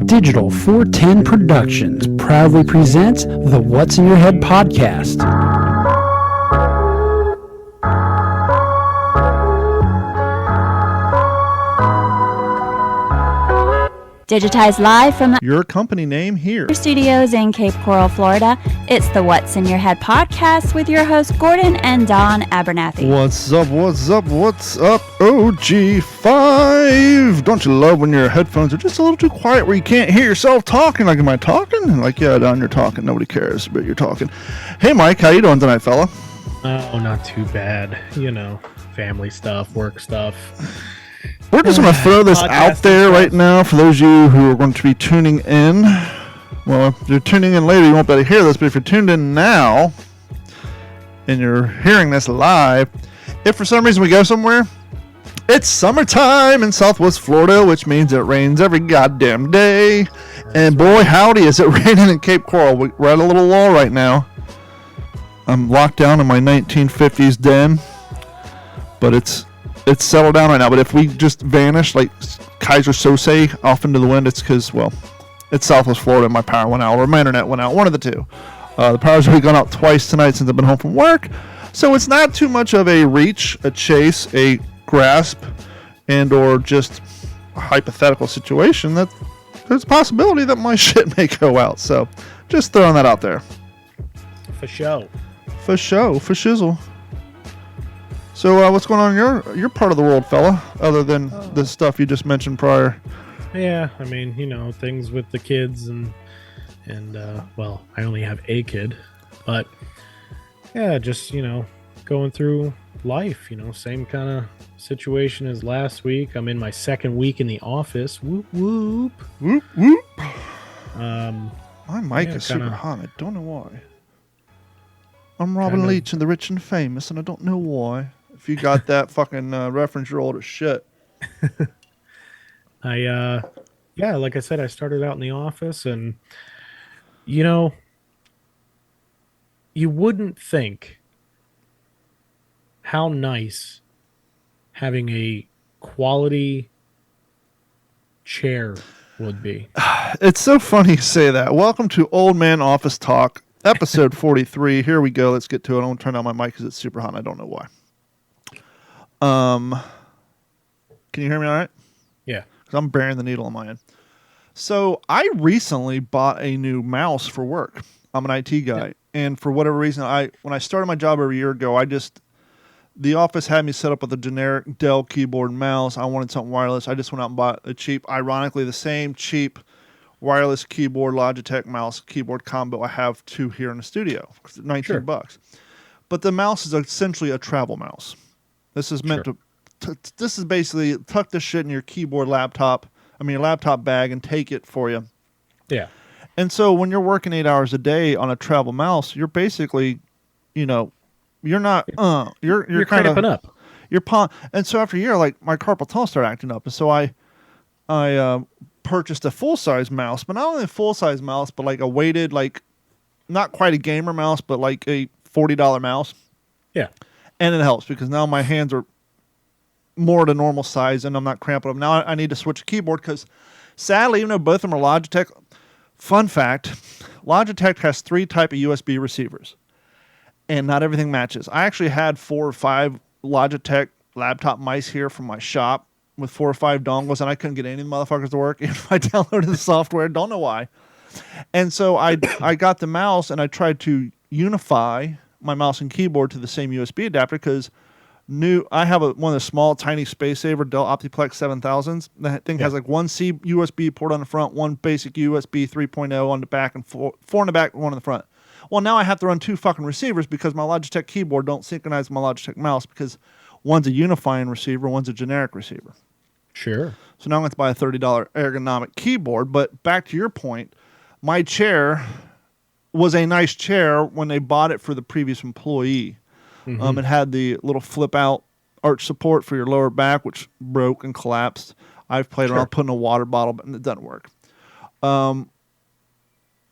Digital 410 Productions proudly presents the What's in Your Head podcast. Digitized live from your company name here. Studios in Cape Coral, Florida. It's the What's in Your Head podcast with your hosts Gordon and Don Abernathy. What's up, what's up, what's up, OG5? Don't you love when your headphones are just a little too quiet where you can't hear yourself talking? Like, am I talking? Like, yeah, Don, you're talking. Nobody cares, but you're talking. Hey, Mike, how you doing tonight, fella? Oh, not too bad. You know, family stuff, work stuff. We're just going to throw this out there right now for those of you who are going to be tuning in. Well, if you're tuning in later, you won't be able to hear this, but if you're tuned in now and you're hearing this live, if for some reason we go somewhere, it's summertime in Southwest Florida, which means it rains every goddamn day. And boy, howdy, is it raining in Cape Coral. We're at a little lull right now. I'm locked down in my 1950s den, but it's settled down right now. But if we just vanish like Kaiser Sose off into the wind, it's because, well, it's Southwest Florida and my power went out or my internet went out. One of the two. The power's already gone out twice tonight since I've been home from work. So it's not too much of a reach, a chase, a grasp, and or just a hypothetical situation that there's a possibility that my shit may go out. So just throwing that out there. For show. For show. For shizzle. So what's going on in your part of the world, fella, other than the stuff you just mentioned prior? Yeah, I mean, you know, things with the kids and well, I only have a kid, but yeah, just, you know, going through life, you know, same kind of situation as last week. I'm in my second week in the office. Whoop, whoop. Whoop, whoop. My mic yeah, is super hot. I don't know why. I'm Robin Leach and the Rich and Famous, and I don't know why. If you got that fucking reference, you're old as shit. Yeah, like I said, I started out in the office, and, you know, you wouldn't think how nice having a quality chair would be. It's so funny you say that. Welcome to Old Man Office Talk, episode 43. Here we go. Let's get to it. I'm going to turn down my mic because it's super hot and I don't know why. Can you hear me all right? Yeah. Because I'm burying the needle on my end. So I recently bought a new mouse for work. I'm an IT guy. Yeah. And for whatever reason, when I started my job over a year ago, the office had me set up with a generic Dell keyboard and mouse. I wanted something wireless. I just went out and bought ironically, the same cheap wireless keyboard Logitech mouse keyboard combo I have two here in the studio. $19. But the mouse is essentially a travel mouse. This is meant to this is basically tuck this shit in your your laptop bag and take it for you. Yeah. And so when you're working 8 hours a day on a travel mouse, you're basically, you know, you're not you're kind of up. You're and so after a year, like, my carpal tunnel started acting up, and so I purchased a full-size mouse, but not only a full-size mouse, but like a weighted, like, not quite a gamer mouse, but like a $40 mouse. Yeah. And it helps because now my hands are more to normal size and I'm not cramping them. Now I need to switch a keyboard because, sadly, even though both of them are Logitech, fun fact, Logitech has 3 type of USB receivers and not everything matches. I actually had 4 or 5 Logitech laptop mice here from my shop with 4 or 5 dongles, and I couldn't get any of the motherfuckers to work if I downloaded the software. Don't know why. And so I got the mouse and I tried to unify my mouse and keyboard to the same USB adapter because I have one of the small, tiny Space Saver Dell Optiplex 7000s. That thing has like one C USB port on the front, one basic USB 3.0 on the back, and four on the back, one on the front. Well, now I have to run 2 fucking receivers because my Logitech keyboard don't synchronize with my Logitech mouse because one's a unifying receiver, one's a generic receiver. Sure. So now I'm going to buy a $30 ergonomic keyboard. But back to your point, my chair was a nice chair when they bought it for the previous employee. Mm-hmm. It had the little flip-out arch support for your lower back, which broke and collapsed. I've played around putting a water bottle, but it doesn't work.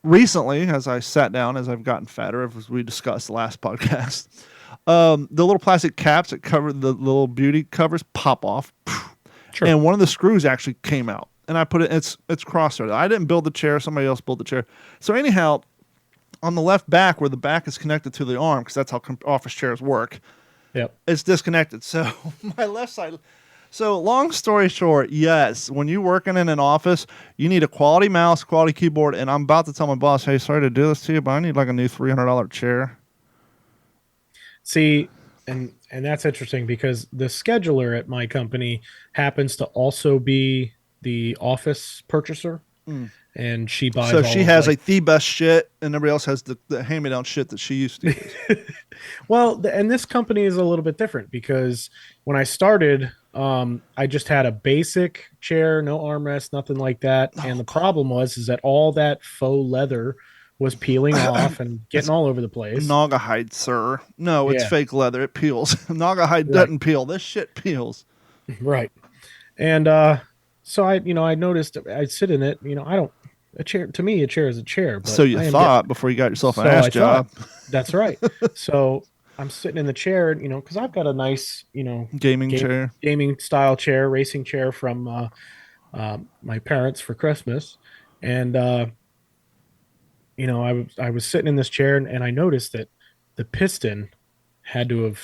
Recently, as I sat down, as I've gotten fatter, as we discussed the last podcast, the little plastic caps that cover the little beauty covers pop off. Sure. And one of the screws actually came out. and I put it. It's cross-threaded. I didn't build the chair. Somebody else built the chair. So anyhow, on the left back, where the back is connected to the arm, because that's how office chairs work. Yep. It's disconnected. So my left side. So long story short, yes, when you're working in an office, you need a quality mouse, quality keyboard, and I'm about to tell my boss, hey, sorry to do this to you, but I need like a new $300 chair. See, and that's interesting because the scheduler at my company happens to also be the office purchaser. And she buys. So she has like the best shit, and everybody else has the hand-me-down shit that she used to use. Well, and this company is a little bit different because when I started, I just had a basic chair, no armrest, nothing like that. And the problem was that all that faux leather was peeling off and getting all over the place. Naga hide, sir. No, it's fake leather. It peels. Naga hide doesn't peel. This shit peels. Right. And so I noticed I'd sit in it. A chair, to me, a chair is a chair. But so you thought before you got yourself an ass job. That's right. So I'm sitting in the chair, because I've got a nice, gaming style chair, racing chair from my parents for Christmas. And, I was sitting in this chair and I noticed that the piston had to have,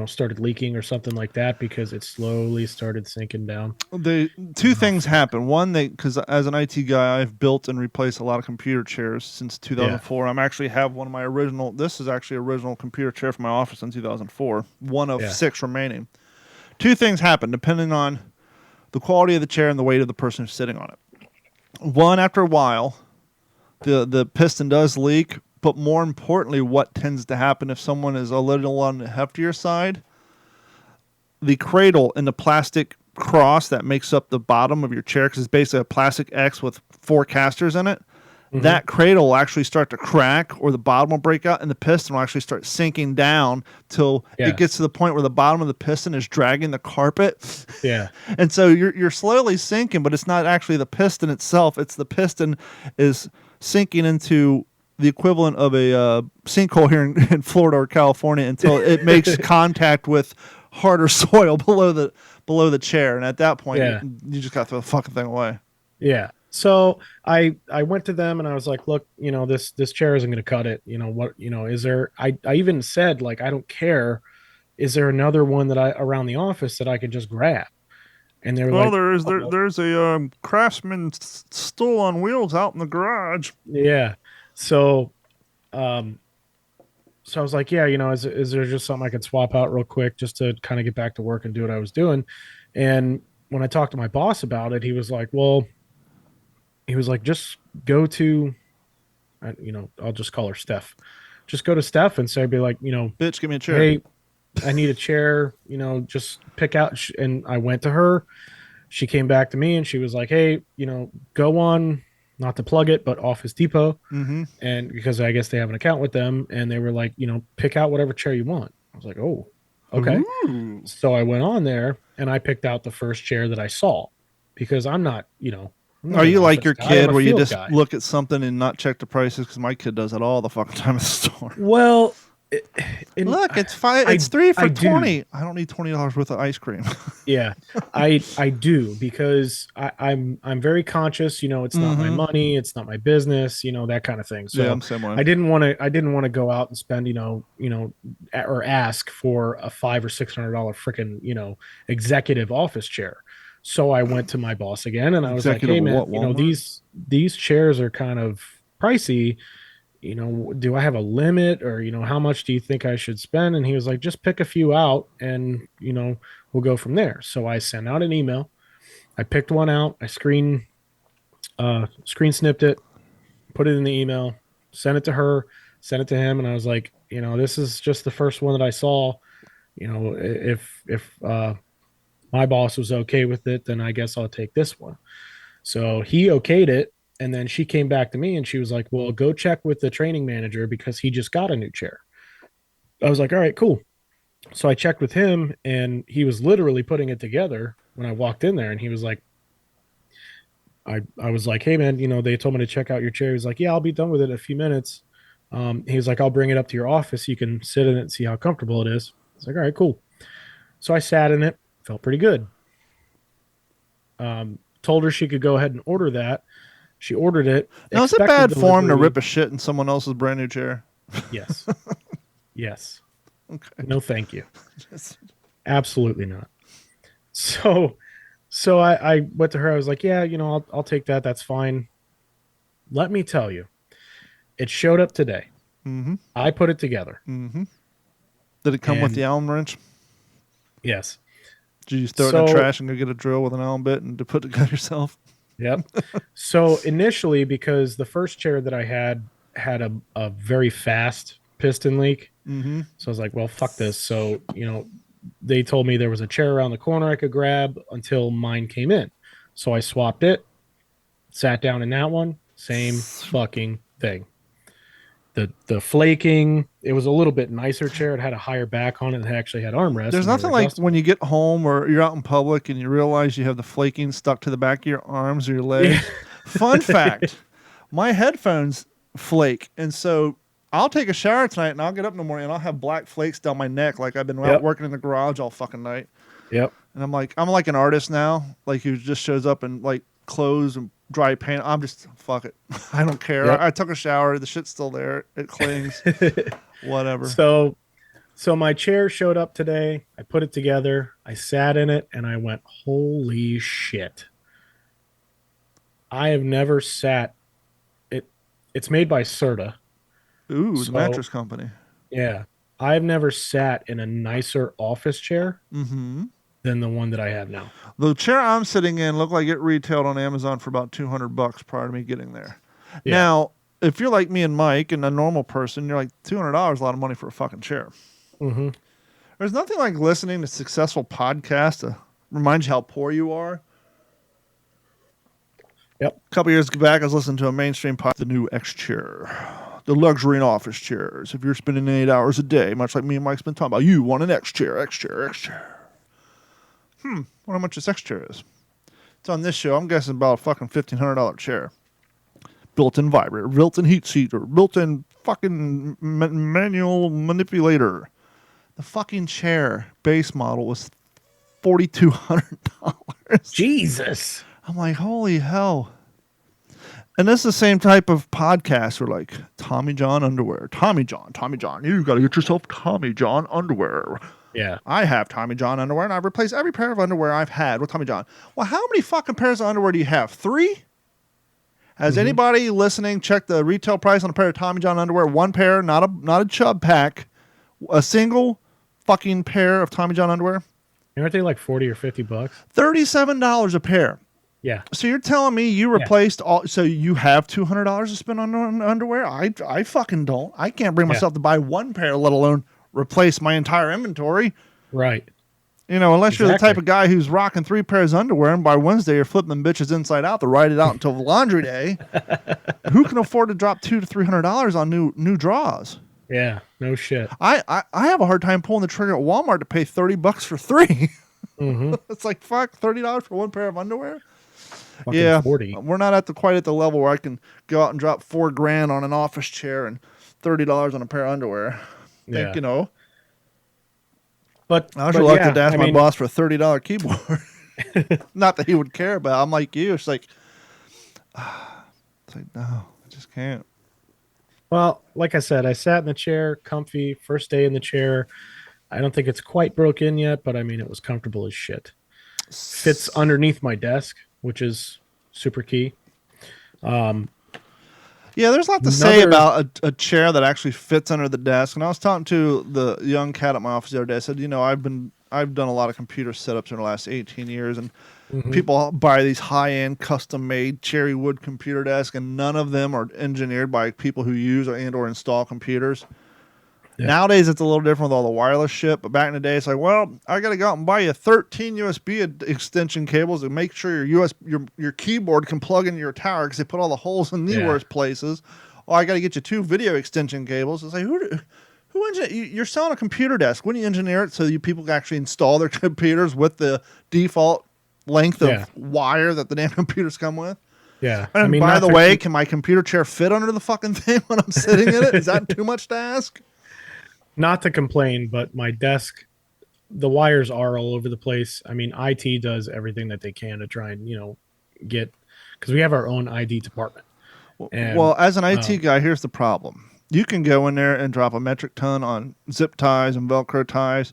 started leaking or something like that because it slowly started sinking down. The two things happen. One, because as an IT guy, I've built and replaced a lot of computer chairs since 2004. I'm actually have one of my original. This is actually original computer chair from my office in 2004. One of 6 remaining. Two things happen depending on the quality of the chair and the weight of the person who's sitting on it. One, after a while, the piston does leak. But more importantly, what tends to happen if someone is a little on the heftier side, the cradle and the plastic cross that makes up the bottom of your chair, because it's basically a plastic X with 4 casters in it, that cradle will actually start to crack or the bottom will break out and the piston will actually start sinking down till it gets to the point where the bottom of the piston is dragging the carpet. Yeah. And so you're slowly sinking, but it's not actually the piston itself. It's the piston is sinking into the equivalent of a sinkhole here in Florida or California until it makes contact with harder soil below the chair, and at that point, you just got to throw the fucking thing away. Yeah. So I went to them and I was like, look, this chair isn't going to cut it. Is there? I even said like I don't care. Is there another one that around the office that I can just grab? And they were like, there's a Craftsman stool on wheels out in the garage. Yeah. So I was like, is there just something I could swap out real quick just to kind of get back to work and do what I was doing? And when I talked to my boss about it, he was like, just go to, I'll just call her Steph. Just go to Steph and say, bitch, give me a chair. Hey, I need a chair, just pick out. And I went to her. She came back to me and she was like, hey, go on. Not to plug it, but Office Depot. And because I guess they have an account with them and they were like, pick out whatever chair you want. I was like, oh, okay. Ooh. So I went on there and I picked out the first chair that I saw because I'm not, Are you like your kid where you just look at something and not check the prices? Because my kid does that all the fucking time at the store. Well, look, it's $5. It's 3 for $20. I don't need $20 worth of ice cream. Yeah, I do because I'm very conscious. It's not my money, it's not my business. That kind of thing. So I'm same way. I didn't want to go out and spend or ask for a $500 or $600 freaking executive office chair. So I went to my boss again and I was like, hey man, these chairs are kind of pricey. Do I have a limit or, how much do you think I should spend? And he was like, just pick a few out and, we'll go from there. So I sent out an email. I picked one out. I screen snipped it, put it in the email, sent it to her, sent it to him. And I was like, this is just the first one that I saw. If my boss was okay with it, then I guess I'll take this one. So he okayed it. And then she came back to me and she was like, well, go check with the training manager because he just got a new chair. I was like, all right, cool. So I checked with him and he was literally putting it together when I walked in there. And he was like, I was like, hey man, they told me to check out your chair. He was like, yeah, I'll be done with it in a few minutes. He was like, I'll bring it up to your office. You can sit in it and see how comfortable it is. I was like, all right, cool. So I sat in it, felt pretty good. told her she could go ahead and order that. She ordered it. Now, is it expected bad form to delivery. rip a shit in someone else's brand new chair? Yes. Yes. Okay. No, thank you. Absolutely not. So I went to her. I was like, yeah, I'll take that. That's fine. Let me tell you, it showed up today. Mm-hmm. I put it together. Mm-hmm. Did it come with the Allen wrench? Yes. Did you throw it in the trash and go get a drill with an Allen bit and to put it together yourself? Yep. So initially, because the first chair that I had a very fast piston leak. Mm-hmm. So I was like, well, fuck this. So, they told me there was a chair around the corner I could grab until mine came in. So I swapped it, sat down in that one, same fucking thing. The flaking, it was a little bit nicer chair. It had a higher back on it. It actually had armrests. There's nothing like when you get home or you're out in public and you realize you have the flaking stuck to the back of your arms or your legs. Fun fact, my headphones flake. And so I'll take a shower tonight and I'll get up in the morning and I'll have black flakes down my neck like I've been out working in the garage all fucking night. Yep. And I'm like an artist now, like who just shows up in like clothes and dry paint. I'm just, fuck it. I don't care. Yep. I took a shower. The shit's still there. It clings. Whatever. So my chair showed up today. I put it together. I sat in it and I went, holy shit. I have never sat. It's made by Serta. Ooh, the mattress company. Yeah. I've never sat in a nicer office chair mm-hmm. than the one that I have now. The chair I'm sitting in looked like it retailed on Amazon for about $200 prior to me getting there. Yeah. Now, if you're like me and Mike and a normal person, you're like, $200 is a lot of money for a fucking chair. Mm-hmm. There's nothing like listening to successful podcasts to remind you how poor you are. Yep. A couple years back, I was listening to a mainstream podcast, the new X chair. The luxury and office chairs. If you're spending 8 hours a day, much like me and Mike's been talking about, you want an X chair, X chair, X chair. Wonder how much this X chair is. It's on this show. I'm guessing about a fucking $1,500 chair. Built-in vibrator, built-in heat seat, or built-in fucking manual manipulator. The fucking chair base model was $4,200. Jesus. I'm like, holy hell. And this is the same type of podcast where like Tommy John underwear. Tommy John, you got to get yourself Tommy John underwear. Yeah. I have Tommy John underwear and I've replaced every pair of underwear I've had with Tommy John. Well, how many fucking pairs of underwear do you have? 3? Has anybody listening checked the retail price on a pair of Tommy John underwear? One pair, not a chub pack. A single fucking pair of Tommy John underwear? Aren't they like $40 or $50? $37 a pair. Yeah. So you're telling me you replaced all? So you have $200 to spend on underwear? I fucking don't. I can't bring myself to buy one pair, let alone replace my entire inventory. Right. Unless you're the type of guy who's rocking 3 pairs of underwear, and by Wednesday you're flipping them bitches inside out to ride it out until laundry day. Who can afford to drop $200 to $300 on new draws? Yeah. No shit. I have a hard time pulling the trigger at Walmart to pay $30 for 3. It's like fuck, $30 for one pair of underwear. Fucking yeah, 40. We're not quite at the level where I can go out and drop $4,000 on an office chair and $30 on a pair of underwear. Yeah. But I was reluctant to ask my boss for a $30 keyboard. Not that he would care, but I'm like you. It's like, no, I just can't. Well, like I said, I sat in the chair, comfy, first day in the chair. I don't think it's quite broken yet, but I mean, it was comfortable as shit. Fits underneath my desk, which is super key. Yeah, there's a lot to say about a chair that actually fits under the desk. And I was talking to the young cat at my office the other day. I said, I've done a lot of computer setups in the last 18 years, and people buy these high-end, custom-made cherry wood computer desks, and none of them are engineered by people who use or install computers. Yeah. Nowadays, it's a little different with all the wireless shit, but back in the day, it's like, well, I got to go out and buy you 13 USB extension cables to make sure your keyboard can plug into your tower because they put all the holes in the worst places. Or I got to get you 2 video extension cables. It's like, who you're selling a computer desk. Wouldn't you engineer it so people can actually install their computers with the default length of wire that the damn computers come with? Yeah. And by the way, can my computer chair fit under the fucking thing when I'm sitting in it? Is that too much to ask? Not to complain, but my desk, the wires are all over the place. I mean, IT does everything that they can to try and, get, because we have our own ID department. And, well, as an IT guy, here's the problem. You can go in there and drop a metric ton on zip ties and Velcro ties.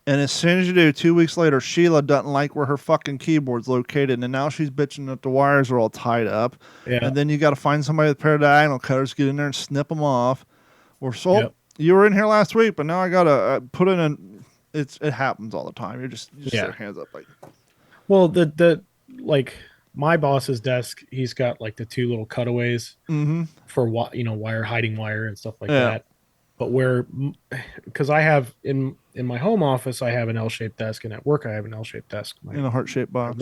And as soon as you do, 2 weeks later, Sheila doesn't like where her fucking keyboard's located. And now she's bitching that the wires are all tied up. Yeah. And then you got to find somebody with a pair of diagonal cutters, get in there and snip them off. Or so you were in here last week, but now I got to put in an... It happens all the time. You just your hands up like... Well, the like my boss's desk, he's got like the two little cutaways for wire, hiding wire and stuff like that. But because I have in my home office, I have an L-shaped desk, and at work I have an L-shaped desk. In a heart-shaped box.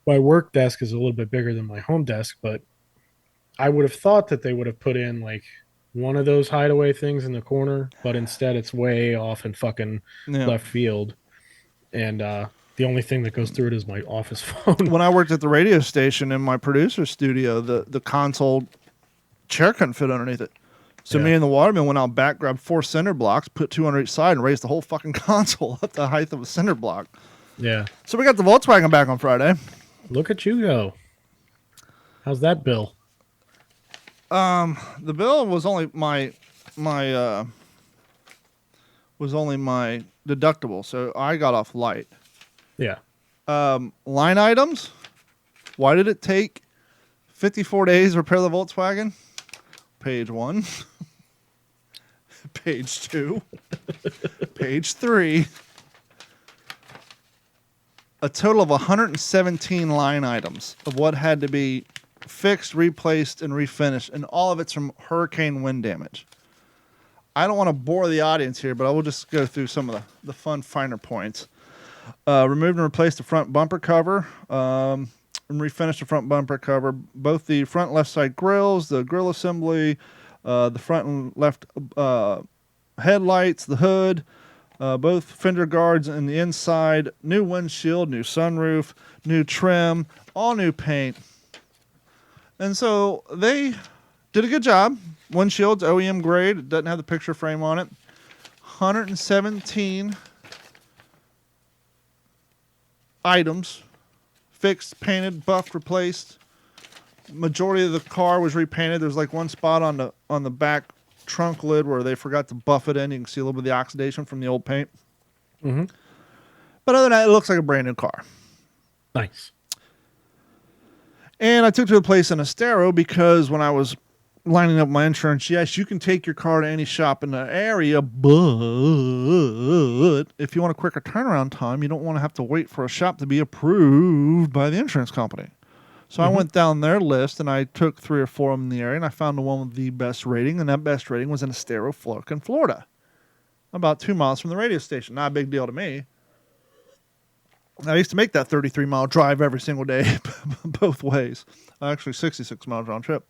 My work desk is a little bit bigger than my home desk, but I would have thought that they would have put in like one of those hideaway things in the corner, but instead it's way off in fucking left field. And the only thing that goes through it is my office phone. When I worked at the radio station in my producer's studio, the console chair couldn't fit underneath it. So me and the waterman went out back, grabbed 4 cinder blocks, put 2 on each side, and raised the whole fucking console up the height of a cinder block. Yeah. So we got the Volkswagen back on Friday. Look at you go. How's that bill? The bill was only my deductible, so I got off light. Yeah. Line items. Why did it take 54 days to repair the Volkswagen? Page 1. Page 2. Page 3. A total of 117 line items of what had to be fixed, replaced, and refinished, and all of it's from hurricane wind damage. I don't want to bore the audience here, but I will just go through some of the fun, finer points. Removed and replaced the front bumper cover. And refinished the front bumper cover. Both the front left side grills, the grill assembly, the front and left headlights, the hood, both fender guards and the inside, new windshield, new sunroof, new trim, all new paint. And so they did a good job. Windshield's OEM grade. It doesn't have the picture frame on it. 117 items. Fixed, painted, buffed, replaced. Majority of the car was repainted. There's like one spot on the back trunk lid where they forgot to buff it in. You can see a little bit of the oxidation from the old paint. Mm-hmm. But other than that, it looks like a brand new car. Nice. And I took to a place in Estero because when I was lining up my insurance, yes, you can take your car to any shop in the area, but if you want a quicker turnaround time, you don't want to have to wait for a shop to be approved by the insurance company. So I went down their list, and I took 3 or 4 of them in the area, and I found the one with the best rating, and that best rating was in Estero, Florida. About 2 miles from the radio station. Not a big deal to me. I used to make that 33-mile drive every single day, both ways. Actually, 66 miles round trip.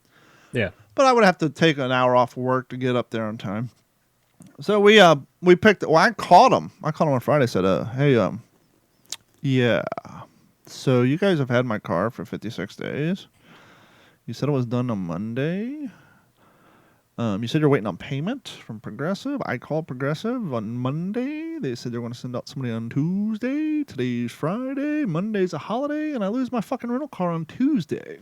Yeah. But I would have to take an hour off of work to get up there on time. So we picked it. Well, I called him. On Friday. Said, hey, yeah. So you guys have had my car for 56 days. You said it was done on Monday. You said you're waiting on payment from Progressive. I called Progressive on Monday. They said they're going to send out somebody on Tuesday. Today's Friday. Monday's a holiday, and I lose my fucking rental car on Tuesday.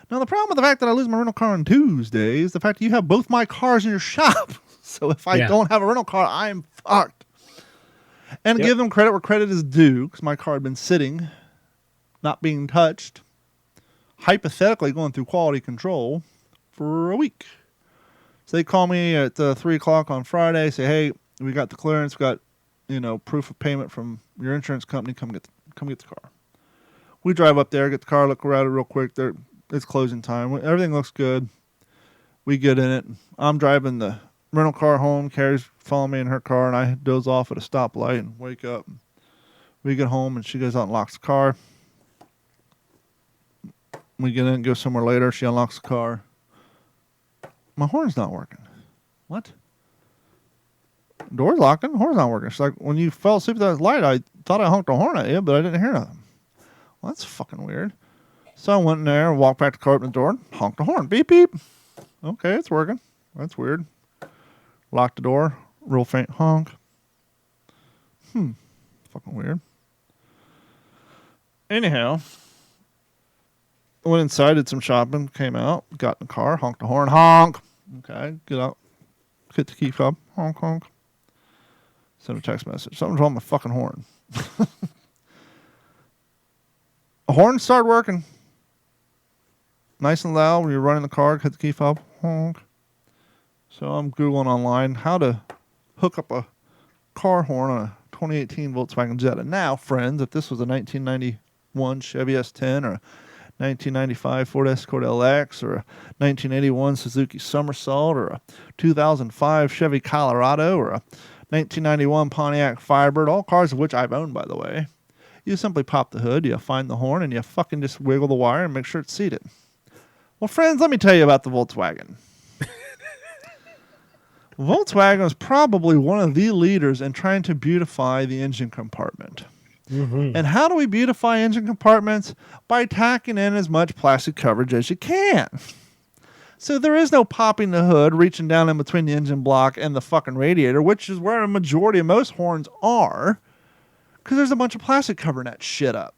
Now, the problem with the fact that I lose my rental car on Tuesday is the fact that you have both my cars in your shop. So if I don't have a rental car, I'm fucked. And give them credit where credit is due, because my car had been sitting, not being touched, hypothetically going through quality control for a week. So they call me at 3 o'clock on Friday, say, hey, we got the clearance, we got, proof of payment from your insurance company, come get the car. We drive up there, get the car, look around it real quick. It's closing time. Everything looks good. We get in it. I'm driving the rental car home. Carrie's following me in her car, and I doze off at a stoplight and wake up. We get home, and she goes out and locks the car. We get in and go somewhere later. She unlocks the car. My horn's not working. What? Door's locking. Horn's not working. She's like, when you fell asleep at that light, I thought I honked a horn at you, but I didn't hear nothing. Well, that's fucking weird. So I went in there, walked back to the car, opened the door, honked the horn. Beep, beep. Okay, it's working. That's weird. Locked the door, real faint honk. Fucking weird. Anyhow, Went inside, did some shopping, came out, got in the car, honked the horn, honk. Okay, get out, hit the key fob, honk, honk. Send a text message. Something's wrong with my fucking horn. The horn started working. Nice and loud when you're running the car, hit the key fob, honk. So I'm Googling online how to hook up a car horn on a 2018 Volkswagen Jetta. Now, friends, if this was a 1991 Chevy S10 or a 1995 Ford Escort LX or a 1981 Suzuki Somersault or a 2005 Chevy Colorado or a 1991 Pontiac Firebird, all cars of which I've owned, by the way, you simply pop the hood, you find the horn, and you fucking just wiggle the wire and make sure it's seated. Well, friends, let me tell you about the Volkswagen. Volkswagen is probably one of the leaders in trying to beautify the engine compartment. Mm-hmm. And how do we beautify engine compartments? By tacking in as much plastic coverage as you can. So there is no popping the hood, reaching down in between the engine block and the fucking radiator, which is where a majority of most horns are, because there's a bunch of plastic covering that shit up.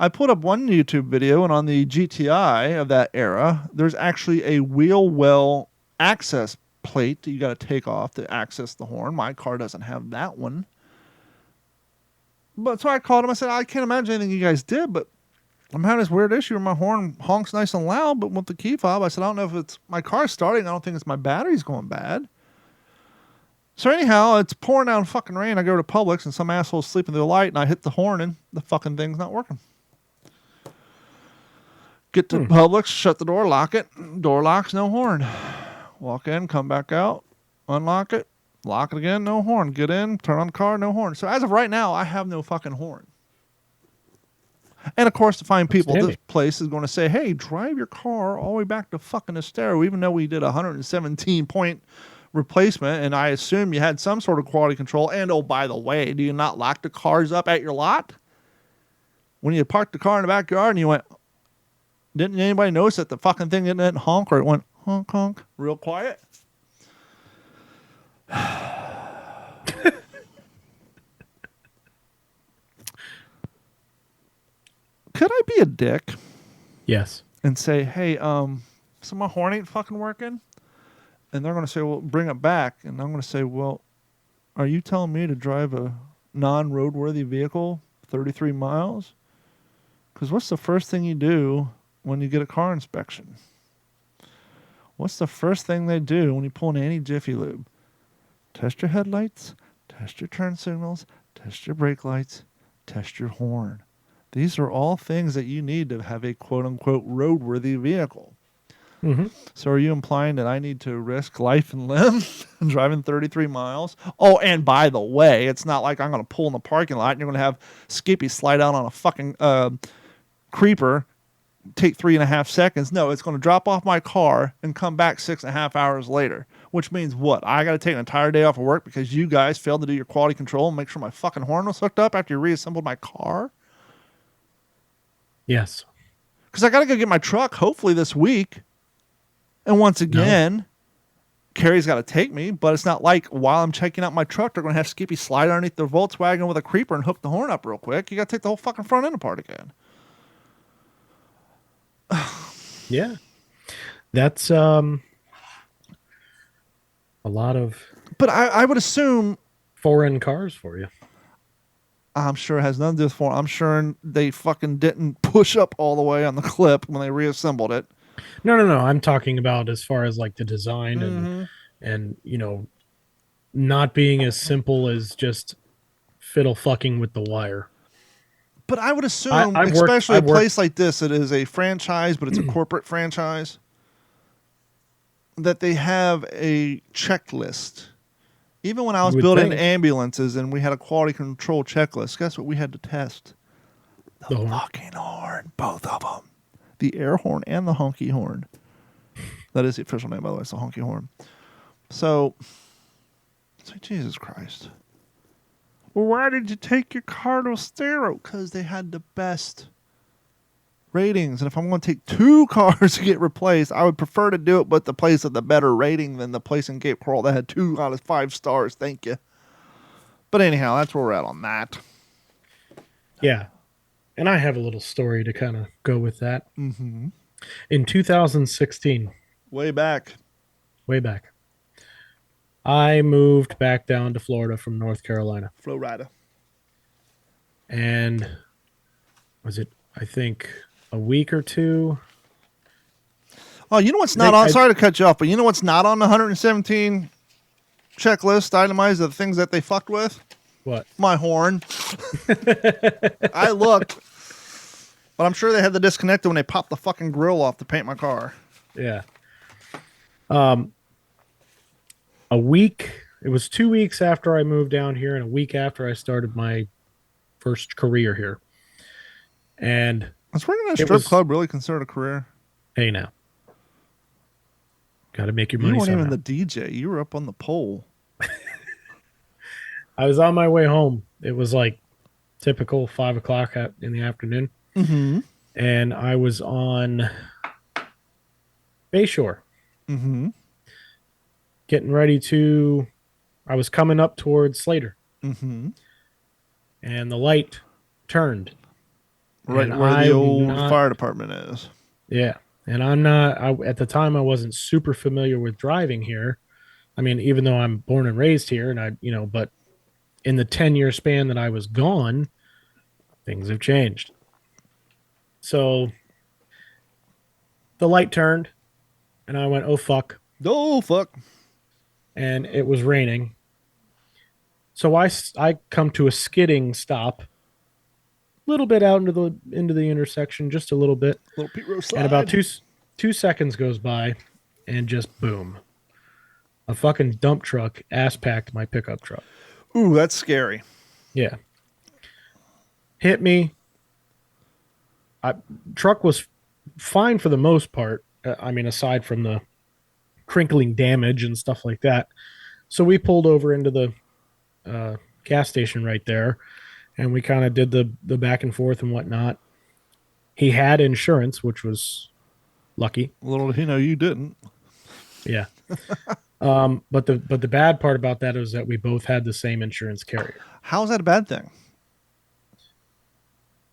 I put up one YouTube video, and on the GTI of that era, there's actually a wheel well access plate that you got to take off to access the horn. My car doesn't have that one. But so I called him. I said, I can't imagine anything you guys did, but I'm having this weird issue where my horn honks nice and loud, but with the key fob, I said, I don't know if it's my car starting. I don't think it's my battery's going bad. So anyhow, it's pouring down fucking rain. I go to Publix, and some asshole's sleeping through the light, and I hit the horn, and the fucking thing's not working. Get to Publix, shut the door, lock it. Door locks, no horn. Walk in, come back out, unlock it, lock it again, no horn. Get in, turn on the car, no horn. So as of right now, I have no fucking horn. And of course, to find people, this place is going to say, hey, drive your car all the way back to fucking Estero, even though we did a 117-point replacement, and I assume you had some sort of quality control. And oh, by the way, do you not lock the cars up at your lot? When you parked the car in the backyard and you went, didn't anybody notice that the fucking thing didn't honk, or it went honk, honk, real quiet? Could I be a dick? Yes. And say, hey, so my horn ain't fucking working? And they're going to say, well, bring it back. And I'm going to say, well, are you telling me to drive a non-roadworthy vehicle 33 miles? Because what's the first thing you do when you get a car inspection? What's the first thing they do when you pull in any Jiffy Lube? Test your headlights, test your turn signals, test your brake lights, test your horn. These are all things that you need to have a quote-unquote roadworthy vehicle. Mm-hmm. So are you implying that I need to risk life and limb driving 33 miles? Oh, and by the way, it's not like I'm going to pull in the parking lot and you're going to have Skippy slide out on a fucking creeper, take 3.5 seconds. No, it's going to drop off my car and come back 6.5 hours later, which means what? I got to take an entire day off of work because you guys failed to do your quality control and make sure my fucking horn was hooked up after you reassembled my car? Yes. Because I got to go get my truck hopefully this week. And once again, Carrie's got to take me, but it's not like while I'm checking out my truck, they're going to have Skippy slide underneath the Volkswagen with a creeper and hook the horn up real quick. You got to take the whole fucking front end apart again. Yeah. That's a lot of... But I would assume... foreign cars for you. I'm sure it has nothing to do with foreign. I'm sure they fucking didn't push up all the way on the clip when they reassembled it. No. I'm talking about as far as like the design and you know, not being as simple as just fiddle fucking with the wire. But I would assume, especially a place like this, it is a franchise, but it's a corporate franchise, that they have a checklist. Even when I was building ambulances and we had a quality control checklist, guess what we had to test? The fucking horn, both of them. The air horn and the honky horn. That is the official name, by the way. It's the honky horn. So, it's like, Jesus Christ. Well, why did you take your car to Estero? Because they had the best ratings. And if I'm going to take 2 cars to get replaced, I would prefer to do it with the place with the better rating than the place in Cape Coral that had 2 out of 5 stars. Thank you. But anyhow, that's where we're at on that. Yeah. And I have a little story to kind of go with that. Mm-hmm. In 2016, Way back. way back, I moved back down to Florida from North Carolina. Flow rider. And was it, I think, a week or two? Oh, you know what's not on? Sorry to cut you off, but you know what's not on the 117 checklist itemized of the things that they fucked with? What? My horn. I looked, but I'm sure they had the disconnector when they popped the fucking grill off to paint my car. Yeah. A week. It was 2 weeks after I moved down here, and a week after I started my first career here. And was working at a strip club really considered a career? Hey, now, got to make your money. You weren't even the DJ. You were up on the pole. I was on my way home. It was like typical 5 o'clock in the afternoon. Mm-hmm. And I was on Bayshore. Mm-hmm. Getting ready to... I was coming up towards Slater. Mm-hmm. And the light turned. Right where the old fire department is. Yeah. And I'm not... at the time, I wasn't super familiar with driving here. I mean, even though I'm born and raised here, and but in the 10-year span that I was gone, things have changed. So the light turned, and I went, oh, fuck. Oh, fuck. And it was raining. So I come to a skidding stop, a little bit out into the intersection, just a little bit. Little Pete Rose slide. And about two seconds goes by, and just boom. A fucking dump truck ass-packed my pickup truck. Ooh, that's scary. Yeah. Hit me. Truck was fine for the most part. I mean, aside from the crinkling damage and stuff like that. So we pulled over into the gas station right there, and we kind of did the back and forth and whatnot. He had insurance, which was lucky. Little did he know you didn't. Yeah. But the bad part about that is that we both had the same insurance carrier. How is that a bad thing?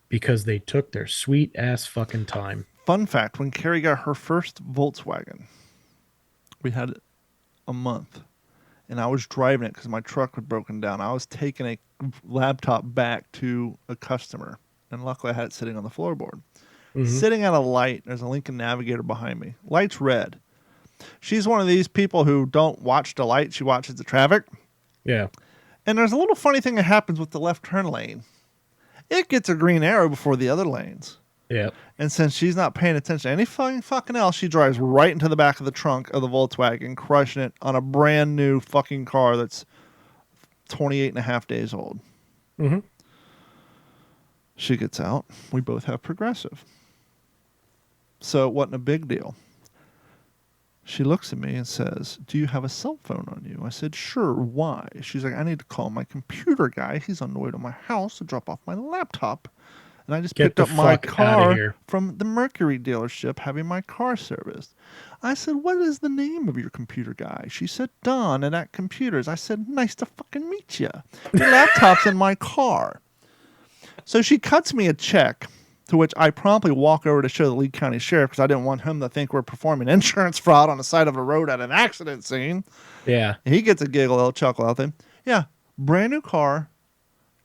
Because they took their sweet ass fucking time. Fun fact, when Carrie got her first Volkswagen, we had a month, and I was driving it because my truck had broken down. I was taking a laptop back to a customer, and luckily I had it sitting on the floorboard. Mm-hmm. Sitting at a light, there's a Lincoln Navigator behind me. Light's red. She's one of these people who don't watch the light. She watches the traffic. Yeah. And there's a little funny thing that happens with the left turn lane. It gets a green arrow before the other lanes. Yeah. And since she's not paying attention to any fucking else, she drives right into the back of the trunk of the Volkswagen, crushing it on a brand new fucking car that's 28 and a half days old. Mm-hmm. She gets out. We both have Progressive. So it wasn't a big deal. She looks at me and says, "Do you have a cell phone on you?" I said, "Sure, why?" She's like, "I need to call my computer guy. He's on the way to my house to drop off my laptop. And I just picked up my car from the Mercury dealership having my car serviced." I said, "What is the name of your computer guy?" She said, "Don and at Computers." I said, "Nice to fucking meet you. Your laptop's in my car." So she cuts me a check, to which I promptly walk over to show the Lee County Sheriff because I didn't want him to think we're performing insurance fraud on the side of a road at an accident scene. Yeah. He gets a giggle, a chuckle out there. Yeah, brand new car.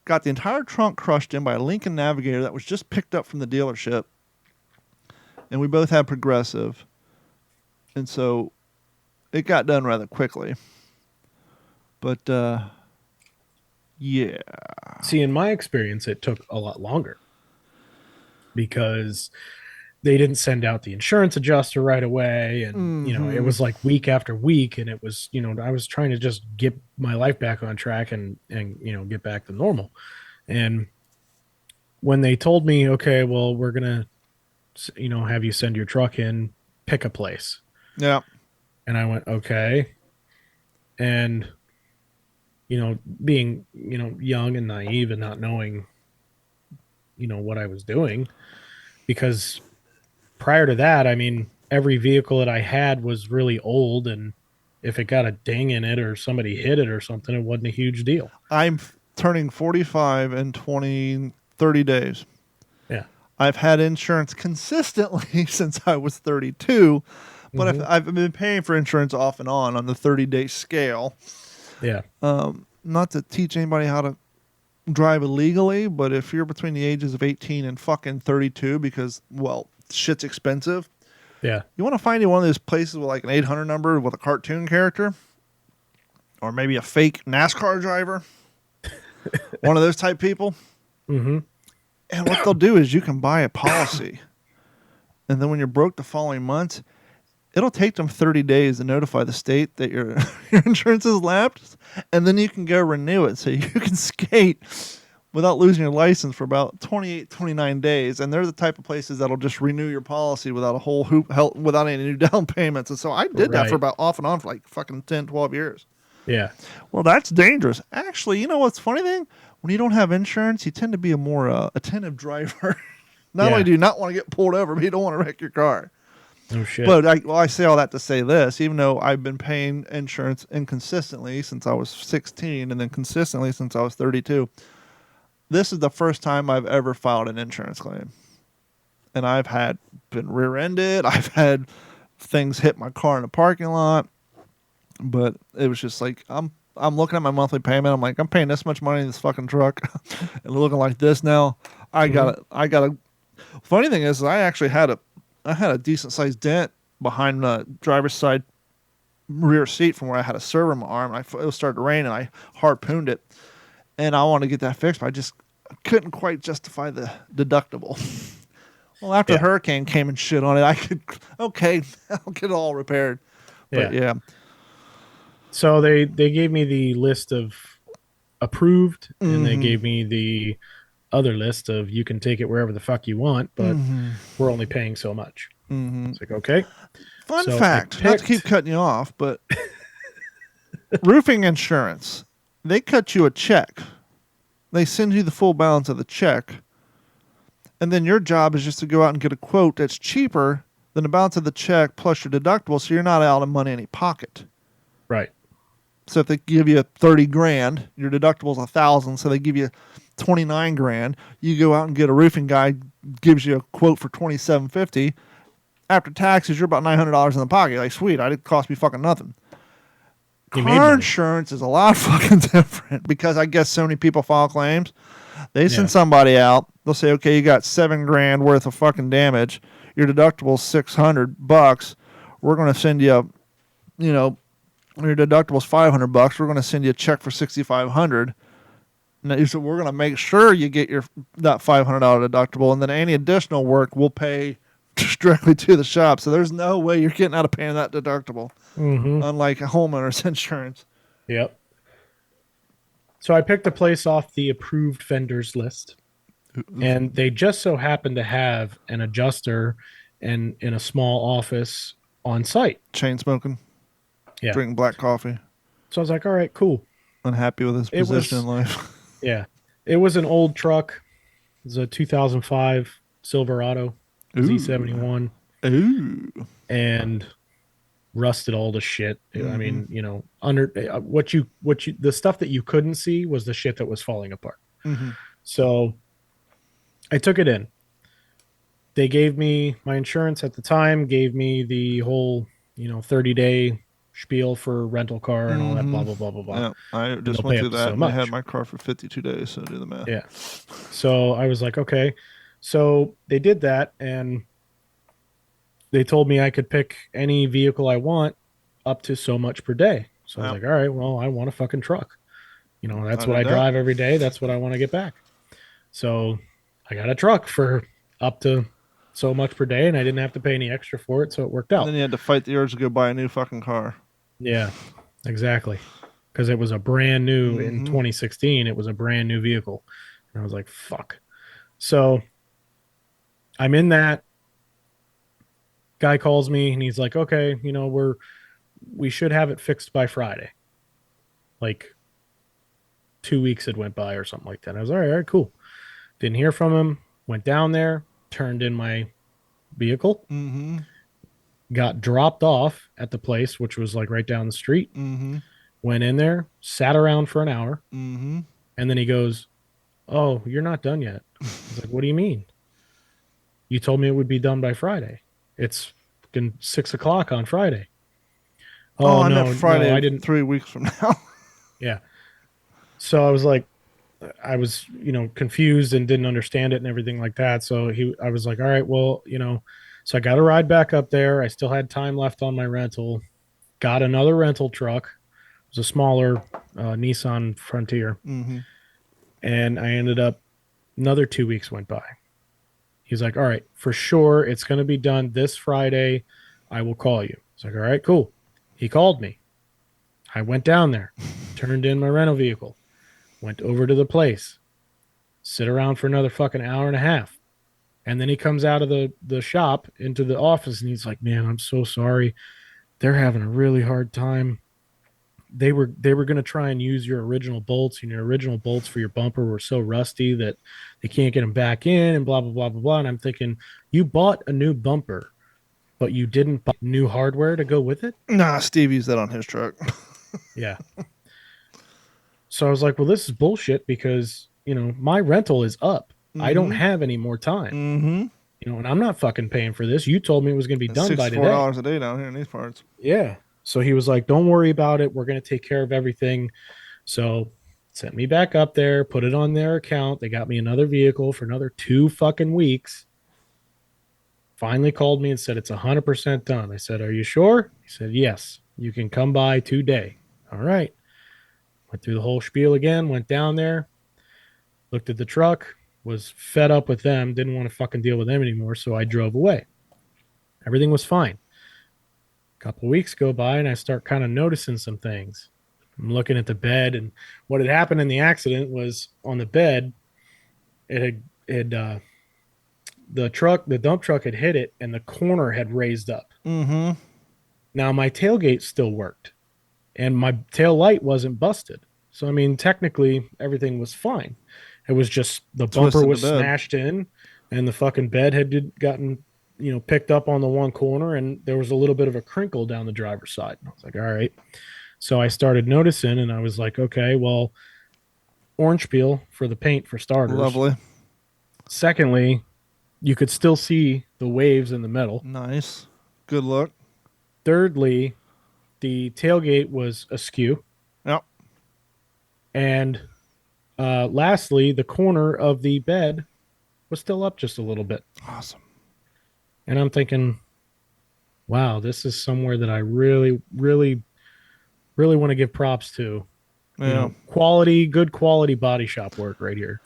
Got the entire trunk crushed in by a Lincoln Navigator that was just picked up from the dealership. And we both had Progressive. And so it got done rather quickly. But, yeah. See, in my experience, it took a lot longer. Because they didn't send out the insurance adjuster right away. And, it was like week after week. And it was, I was trying to just get my life back on track and get back to normal. And when they told me, okay, well, we're going to, have you send your truck in, pick a place. Yeah. And I went, okay. And, being, young and naive and not knowing, what I was doing, because prior to that, I mean, every vehicle that I had was really old, and if it got a ding in it or somebody hit it or something, it wasn't a huge deal. I'm turning 45 in 30 days. Yeah. I've had insurance consistently since I was 32, but I've been paying for insurance off and on the 30-day scale. Yeah. Not to teach anybody how to drive illegally, but if you're between the ages of 18 and fucking 32 because, well, shit's expensive. Yeah. You want to find you one of those places with like an 800 number with a cartoon character or maybe a fake NASCAR driver. One of those type people. Mm-hmm. And what they'll do is you can buy a policy. And then when you're broke the following month, it'll take them 30 days to notify the state that your insurance is lapsed. And then you can go renew it. So you can skate without losing your license for about 28, 29 days. And they're the type of places that'll just renew your policy without a whole without any new down payments. And so I did that for about off and on for like fucking 10, 12 years. Yeah. Well, that's dangerous. Actually, you know what's funny thing? When you don't have insurance, you tend to be a more attentive driver. Not only do you not want to get pulled over, but you don't want to wreck your car. Oh, shit. But I say all that to say this, even though I've been paying insurance inconsistently since I was 16 and then consistently since I was 32, this is the first time I've ever filed an insurance claim. And I've been rear-ended. I've had things hit my car in the parking lot. But it was just like, I'm looking at my monthly payment. I'm like, I'm paying this much money in this fucking truck and looking like this now. I got a funny thing is I actually had a decent sized dent behind the driver's side rear seat from where I had a server in my arm. It was starting to rain and I harpooned it. And I wanted to get that fixed, but I just couldn't quite justify the deductible. Well, after the hurricane came and shit on it, I could, I'll get it all repaired. But yeah. So they gave me the list of approved, and they gave me the other list of you can take it wherever the fuck you want, but we're only paying so much. It's like, okay. Fun fact, not to keep cutting you off, but roofing insurance, they cut you a check. They send you the full balance of the check, and then your job is just to go out and get a quote that's cheaper than the balance of the check plus your deductible, so you're not out of money in any pocket. Right. So if they give you 30 grand, your deductible is 1,000. So they give you 29 grand. You go out and get a roofing guy, gives you a quote for $2,750. After taxes, you're about $900 in the pocket. Like, sweet, it cost me fucking nothing. Car insurance is a lot fucking different because I guess so many people file claims. They send somebody out. They'll say, okay, you got $7 grand worth of fucking damage. Your deductible is $600. We're going to send you, your deductible is $500. We're going to send you a check for $6,500. And so we're going to make sure you get that $500 deductible, and then any additional work we'll pay directly to the shop. So there's no way you're getting out of paying that deductible, unlike a homeowner's insurance. Yep. So I picked a place off the approved vendors list, and they just so happened to have an adjuster and in a small office on site. Chain smoking. Yeah. Drinking black coffee. So I was like, all right, cool. Unhappy with his position in life. Yeah. It was an old truck. It was a 2005 Silverado Z71. Ooh. And rusted all the shit. I mean, under the stuff that you couldn't see was the shit that was falling apart. So I took it in. They gave me my insurance at the time, gave me the whole, 30-day spiel for rental car and all that blah blah blah blah blah. Yeah, I just went through that and I had my car for 52 days, so do the math. Yeah. So I was like, okay. So they did that and they told me I could pick any vehicle I want up to so much per day. So I was like, all right, well, I want a fucking truck. That's what I drive every day. That's what I want to get back. So I got a truck for up to so much per day, and I didn't have to pay any extra for it, so it worked out. And then you had to fight the urge to go buy a new fucking car. Yeah, exactly. Because it was a brand new, in 2016, it was a brand new vehicle. And I was like, fuck. So I'm in that. Guy calls me, and he's like, okay, we should have it fixed by Friday. Like 2 weeks had went by or something like that. I was all right, cool. Didn't hear from him. Went down there, turned in my vehicle, got dropped off at the place, which was like right down the street. Went in there, sat around for an hour, and then he goes, oh, you're not done yet. I was like, what do you mean? You told me it would be done by Friday. It's fucking 6 o'clock on Friday. Oh, I meant Friday. No, I didn't. 3 weeks from now. Yeah. So I was like, I was, confused and didn't understand it and everything like that. So I was like, all right, well, so I got a ride back up there. I still had time left on my rental. Got another rental truck. It was a smaller Nissan Frontier. Mm-hmm. And I ended up, another 2 weeks went by. He's like, all right, for sure, it's going to be done this Friday. I will call you. It's like, all right, cool. He called me. I went down there, turned in my rental vehicle, went over to the place, sit around for another fucking hour and a half. And then he comes out of the shop into the office and he's like, man, I'm so sorry. They're having a really hard time. They were going to try and use your original bolts, and your original bolts for your bumper were so rusty that they can't get them back in, and blah, blah, blah, blah, blah. And I'm thinking, you bought a new bumper, but you didn't buy new hardware to go with it? Nah, Steve used that on his truck. Yeah. So I was like, well, this is bullshit because, my rental is up. Mm-hmm. I don't have any more time. Mm-hmm. And I'm not fucking paying for this. You told me it was going to be done by today. $64 a day down here in these parts. Yeah. So he was like, don't worry about it. We're going to take care of everything. So sent me back up there, put it on their account. They got me another vehicle for another 2 fucking weeks. Finally called me and said, it's 100% done. I said, are you sure? He said, yes, you can come by today. All right. Went through the whole spiel again, went down there, looked at the truck, was fed up with them, didn't want to fucking deal with them anymore. So I drove away. Everything was fine. A couple of weeks go by and I start kind of noticing some things. I'm looking at the bed, and what had happened in the accident was on the bed, it had the dump truck had hit it and the corner had raised up. Mm-hmm. Now my tailgate still worked and my tail light wasn't busted. So, I mean, technically everything was fine. It was just the bumper was smashed in and the fucking bed had gotten, picked up on the one corner, and there was a little bit of a crinkle down the driver's side. I was like, all right. So I started noticing, and I was like, okay, well, orange peel for the paint for starters. Lovely. Secondly, you could still see the waves in the metal. Nice. Good look. Thirdly, the tailgate was askew. Yep. And lastly, the corner of the bed was still up just a little bit. Awesome. And I'm thinking, wow, this is somewhere that I really, really, really want to give props to. Yeah. Good quality body shop work right here.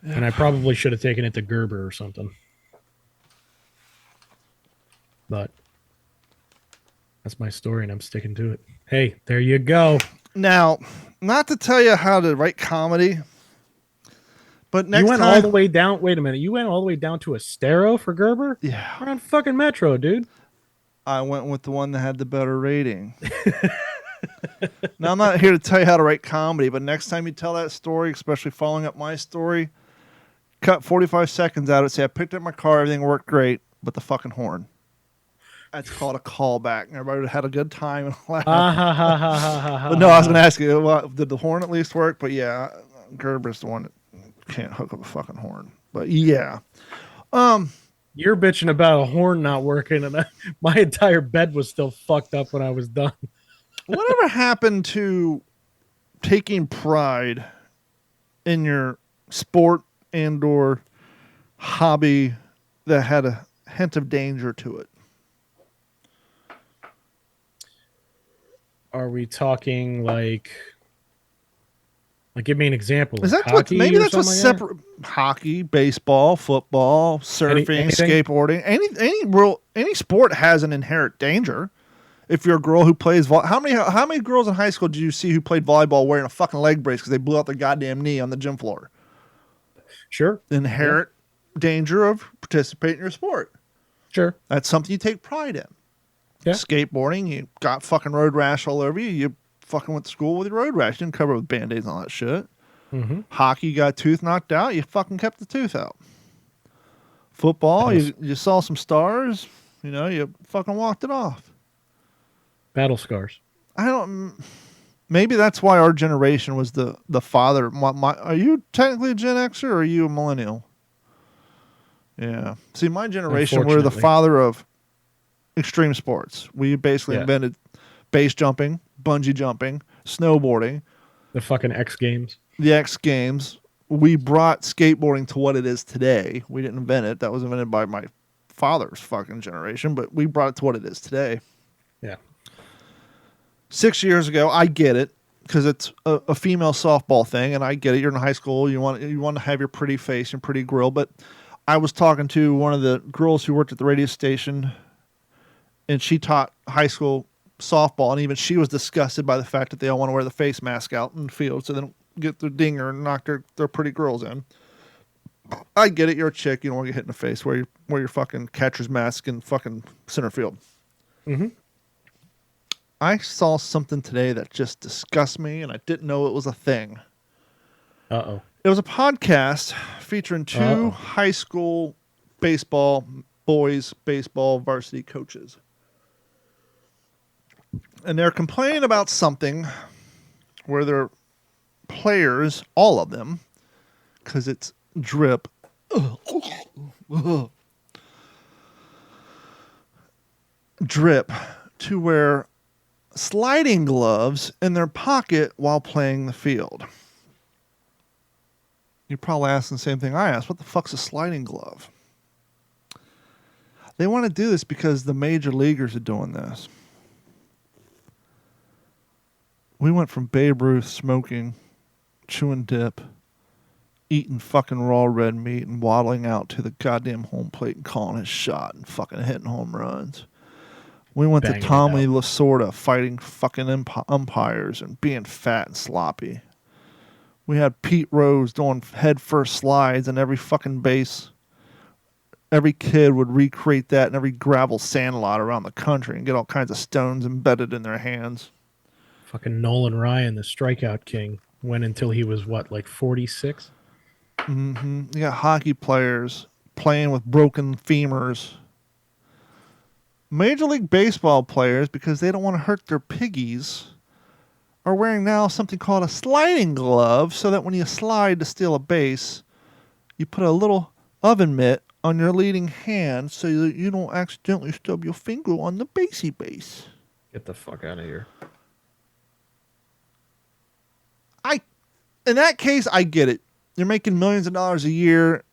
Yeah. And I probably should have taken it to Gerber or something. But that's my story, and I'm sticking to it. Hey, there you go. Now, not to tell you how to write comedy, but next you went time, all the way down. Wait a minute. You went all the way down to Estero for Gerber? Yeah. We're on fucking Metro, dude. I went with the one that had the better rating. Now, I'm not here to tell you how to write comedy, but next time you tell that story, especially following up my story, cut 45 seconds out of it. Say, I picked up my car, everything worked great, but the fucking horn. That's called a callback. Everybody had a good time and laughed. But no, I was going to ask you, well, did the horn at least work? But yeah, Gerber's the one that can't hook up a fucking horn. But yeah. You're bitching about a horn not working, and my entire bed was still fucked up when I was done. Whatever happened to taking pride in your sport and or hobby that had a hint of danger to it? Are we talking like give me an example? Is that hockey maybe that's what's like separate? Hockey, baseball, football, surfing, anything? Skateboarding, any sport has an inherent danger. If you're a girl who plays how many girls in high school did you see who played volleyball wearing a fucking leg brace because they blew out their goddamn knee on the gym floor? Sure. Inherent danger of participating in your sport. Sure. That's something you take pride in. Yeah. Skateboarding, you got fucking road rash all over you. You fucking went to school with your road rash. You didn't cover it with Band-Aids and all that shit. Mm-hmm. Hockey, you got a tooth knocked out. You fucking kept the tooth out. Football, you saw some stars. You fucking walked it off. Battle scars. Maybe that's why our generation was the father. Are you technically a Gen Xer or are you a millennial? Yeah. See, my generation, we're the father of extreme sports. We basically invented base jumping, bungee jumping, snowboarding. The fucking X Games. The X Games. We brought skateboarding to what it is today. We didn't invent it. That was invented by my father's fucking generation, but we brought it to what it is today. Yeah. 6 years ago, I get it, because it's a female softball thing, and I get it. You're in high school. You want to have your pretty face and pretty grill, but I was talking to one of the girls who worked at the radio station, and she taught high school softball, and even she was disgusted by the fact that they all want to wear the face mask out in the field so they don't get their dinger and knock their pretty girls in. I get it. You're a chick. You don't want to get hit in the face. Wear your fucking catcher's mask in fucking center field. Mm-hmm. I saw something today that just disgusts me, and I didn't know it was a thing. Uh-oh. It was a podcast featuring two high school boys baseball varsity coaches. And they're complaining about something where their players, all of them, because it's drip, drip, to wear sliding gloves in their pocket while playing the field. You're probably asking the same thing I asked. What the fuck's a sliding glove? They want to do this because the major leaguers are doing this. We went from Babe Ruth smoking, chewing dip, eating fucking raw red meat, and waddling out to the goddamn home plate and calling his shot and fucking hitting home runs. We went to Tommy Lasorda fighting fucking umpires and being fat and sloppy. We had Pete Rose doing head first slides on every fucking base. Every kid would recreate that in every gravel sand lot around the country and get all kinds of stones embedded in their hands. Fucking Nolan Ryan, the strikeout king, went until he was, what, like 46? Mm-hmm. You got hockey players playing with broken femurs. Major League Baseball players, because they don't want to hurt their piggies, are wearing now something called a sliding glove, so that when you slide to steal a base, you put a little oven mitt on your leading hand so that you don't accidentally stub your finger on the basey base. Get the fuck out of here. In that case, I get it. You're making millions of dollars a year,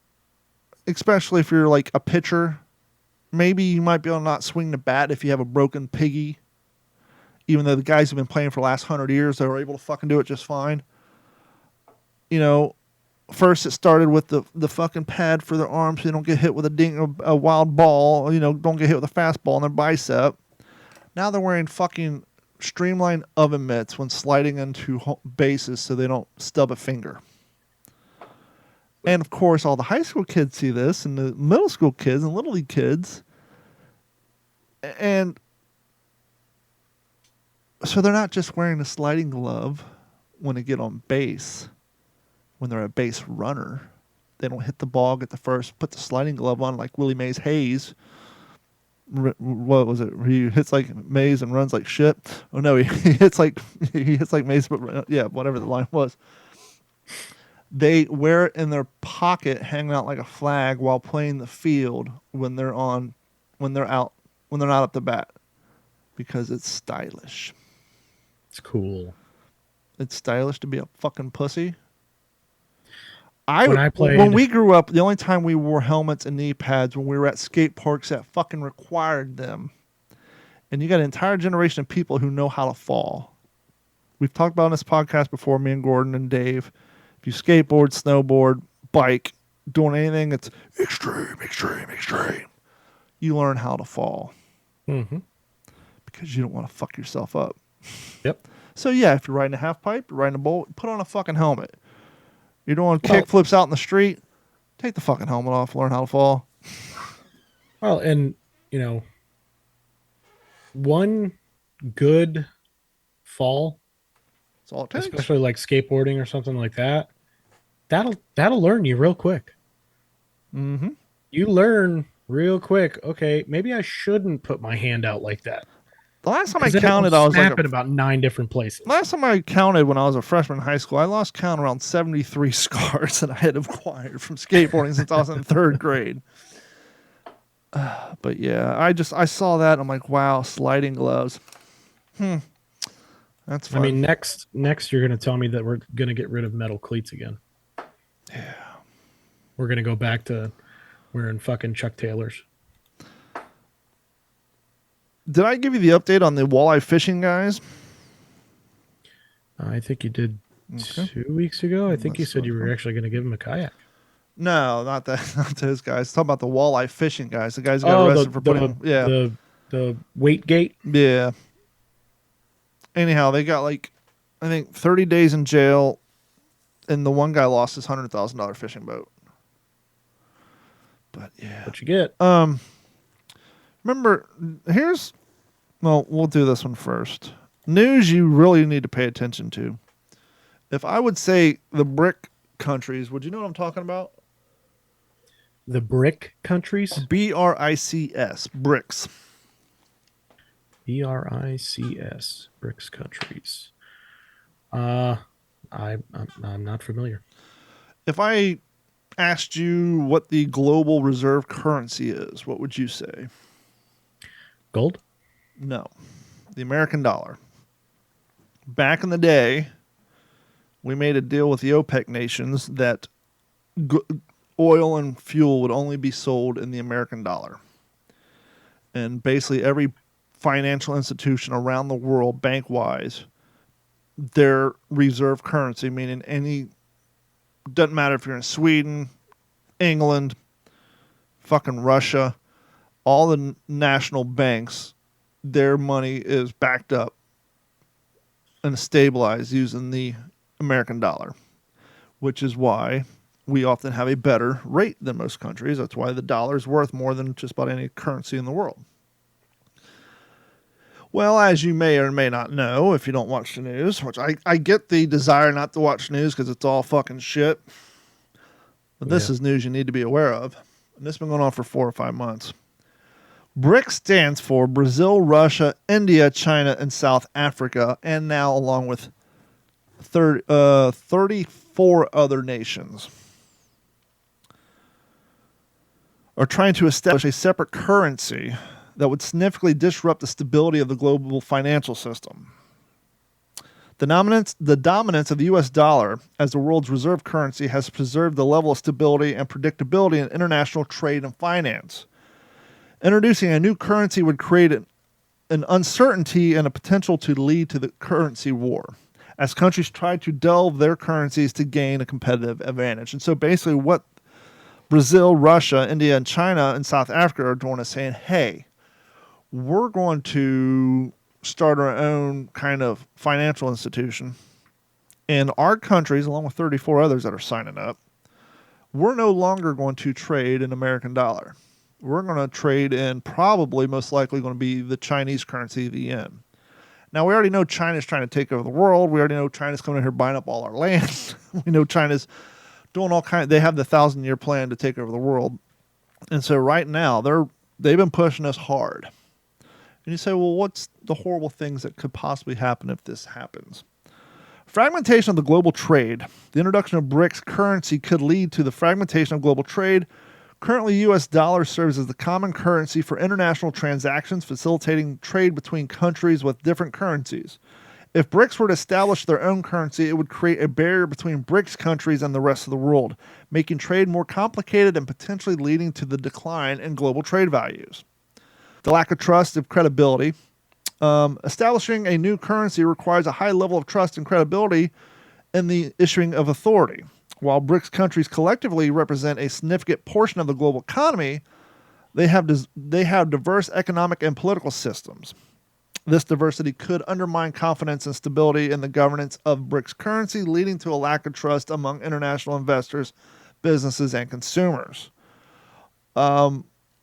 especially if you're like a pitcher. Maybe you might be able to not swing the bat if you have a broken piggy. Even though the guys who've been playing for the last 100 years, they were able to fucking do it just fine. You know, first it started with the fucking pad for their arms so they don't get hit with a wild ball. You know, don't get hit with a fastball in their bicep. Now they're wearing fucking streamlined oven mitts when sliding into bases so they don't stub a finger. And of course, all the high school kids see this, and the middle school kids and little league kids. And so they're not just wearing a sliding glove when they get on base, when they're a base runner. They don't hit the ball, get the first, put the sliding glove on like Willie Mays Hayes. What was it? He hits like Mays and runs like shit. Oh no, he hits like Mays, but yeah, whatever the line was. They wear it in their pocket, hanging out like a flag while playing the field when they're not up to bat, because it's stylish. It's cool. It's stylish to be a fucking pussy. When we grew up, the only time we wore helmets and knee pads when we were at skate parks that fucking required them. And you got an entire generation of people who know how to fall. We've talked about on this podcast before, me and Gordon and Dave. If you skateboard, snowboard, bike, doing anything that's extreme, you learn how to fall. Mm-hmm. Because you don't want to fuck yourself up. Yep. So yeah, if you're riding a half pipe, you're riding a bowl, put on a fucking helmet. You're doing kick flips out in the street, take the fucking helmet off, learn how to fall. Well, and, you know, one good fall, That's all it takes. especially like skateboarding or something like that, that'll learn you real quick. Mm-hmm. You learn real quick, okay, maybe I shouldn't put my hand out like that. The last time I counted, I was like in about 9 different places. Last time I counted when I was a freshman in high school, I lost count around 73 scars that I had acquired from skateboarding since I was in 3rd grade. But yeah, I saw that. I'm like, wow, sliding gloves. That's fun. I mean, next you're going to tell me that we're going to get rid of metal cleats again. Yeah. We're going to go back to wearing fucking Chuck Taylors. Did I give you the update on the walleye fishing guys? I think you did Okay. 2 weeks ago. I think you Let's said you look. were actually going to give him a kayak. No, not that. Not those guys. Talking about the walleye fishing guys. The guys who got arrested for putting. Yeah. The weight gate. Yeah. Anyhow, they got like, I think 30 days in jail, and the one guy lost his $100,000 fishing boat. But yeah. What you get? Remember, we'll do this one first. News you really need to pay attention to. If I would say the BRIC countries, would you know what I'm talking about? The BRIC countries? BRICS, BRICS. BRICS, BRICS countries. I'm not familiar. If I asked you what the global reserve currency is, what would you say? Gold? No. The American dollar. Back in the day, we made a deal with the OPEC nations that oil and fuel would only be sold in the American dollar. And basically every financial institution around the world, bank-wise, their reserve currency, meaning doesn't matter if you're in Sweden, England, fucking Russia, all the national banks, their money is backed up and stabilized using the American dollar, which is why we often have a better rate than most countries. That's why the dollar is worth more than just about any currency in the world. Well, as you may or may not know, if you don't watch the news, which I get the desire not to watch news because it's all fucking shit. But this is news you need to be aware of. And this has been going on for 4 or 5 months. BRICS stands for Brazil, Russia, India, China, and South Africa, and now along with 34 other nations are trying to establish a separate currency that would significantly disrupt the stability of the global financial system. The dominance of the U.S. dollar as the world's reserve currency has preserved the level of stability and predictability in international trade and finance. Introducing a new currency would create an uncertainty and a potential to lead to the currency war, as countries try to delve their currencies to gain a competitive advantage. And so basically what Brazil, Russia, India, and China, and South Africa are doing is saying, hey, we're going to start our own kind of financial institution. And our countries, along with 34 others that are signing up, we're no longer going to trade in American dollar. We're going to trade in probably most likely going to be the Chinese currency, the yen. Now, we already know China's trying to take over the world. We already know China's coming in here buying up all our land. We know China's doing all kinds. They have the 1,000-year plan to take over the world. And so right now, they've been pushing us hard. And you say, well, what's the horrible things that could possibly happen if this happens? Fragmentation of the global trade. The introduction of BRICS currency could lead to the fragmentation of global trade. Currently, U.S. dollar serves as the common currency for international transactions, facilitating trade between countries with different currencies. If BRICS were to establish their own currency, it would create a barrier between BRICS countries and the rest of the world, making trade more complicated and potentially leading to the decline in global trade values. The lack of trust and credibility. Establishing a new currency requires a high level of trust and credibility in the issuing of authority. While BRICS countries collectively represent a significant portion of the global economy, they have diverse economic and political systems. This diversity could undermine confidence and stability in the governance of BRICS currency, leading to a lack of trust among international investors, businesses, and consumers.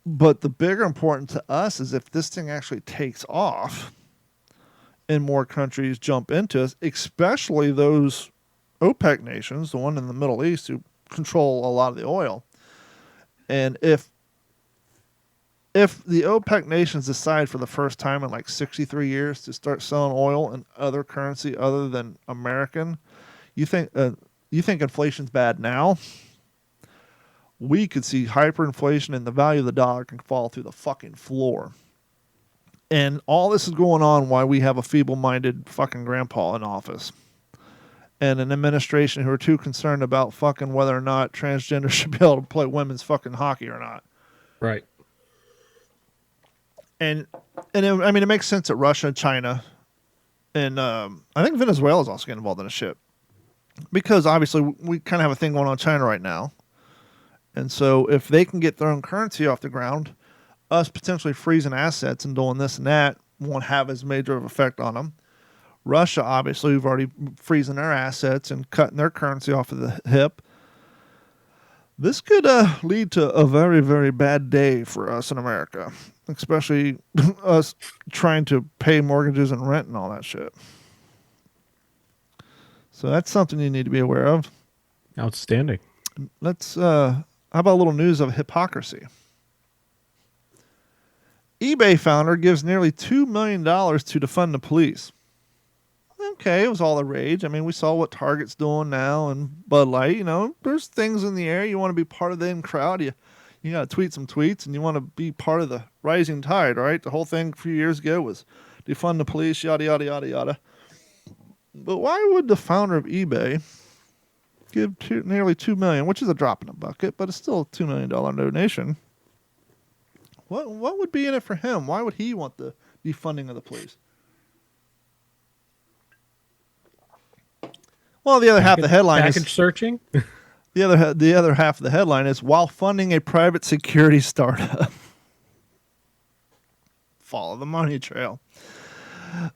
But the bigger important to us is if this thing actually takes off and more countries jump into it, especially those OPEC nations, the one in the Middle East who control a lot of the oil. And if the OPEC nations decide for the first time in like 63 years to start selling oil in other currency other than American, you think inflation's bad now? we could see hyperinflation and the value of the dollar can fall through the fucking floor. And all this is going on while we have a feeble-minded fucking grandpa in office. And an administration who are too concerned about fucking whether or not transgender should be able to play women's fucking hockey or not. Right. And it makes sense that Russia, China, and I think Venezuela is also getting involved in this shit. Because obviously we kind of have a thing going on in China right now. And so if they can get their own currency off the ground, us potentially freezing assets and doing this and that won't have as major of an effect on them. Russia, obviously, we've already freezing their assets and cutting their currency off of the hip. This could lead to a very, very bad day for us in America, especially us trying to pay mortgages and rent and all that shit. So that's something you need to be aware of. Outstanding. Let's, how about a little news of hypocrisy? eBay founder gives nearly $2 million to defund the police. Okay, it was all the rage. I mean, we saw what Target's doing now and Bud Light. You know, there's things in the air. You want to be part of the in crowd. You got to tweet some tweets, and you want to be part of the rising tide, right? The whole thing a few years ago was defund the police, yada, yada, yada, yada. But why would the founder of eBay give nearly $2 million, which is a drop in the bucket, but it's still a $2 million donation? What would be in it for him? Why would he want the defunding of the police? Well, the other half of the headline is package searching. the other half of the headline is while funding a private security startup. Follow the money trail.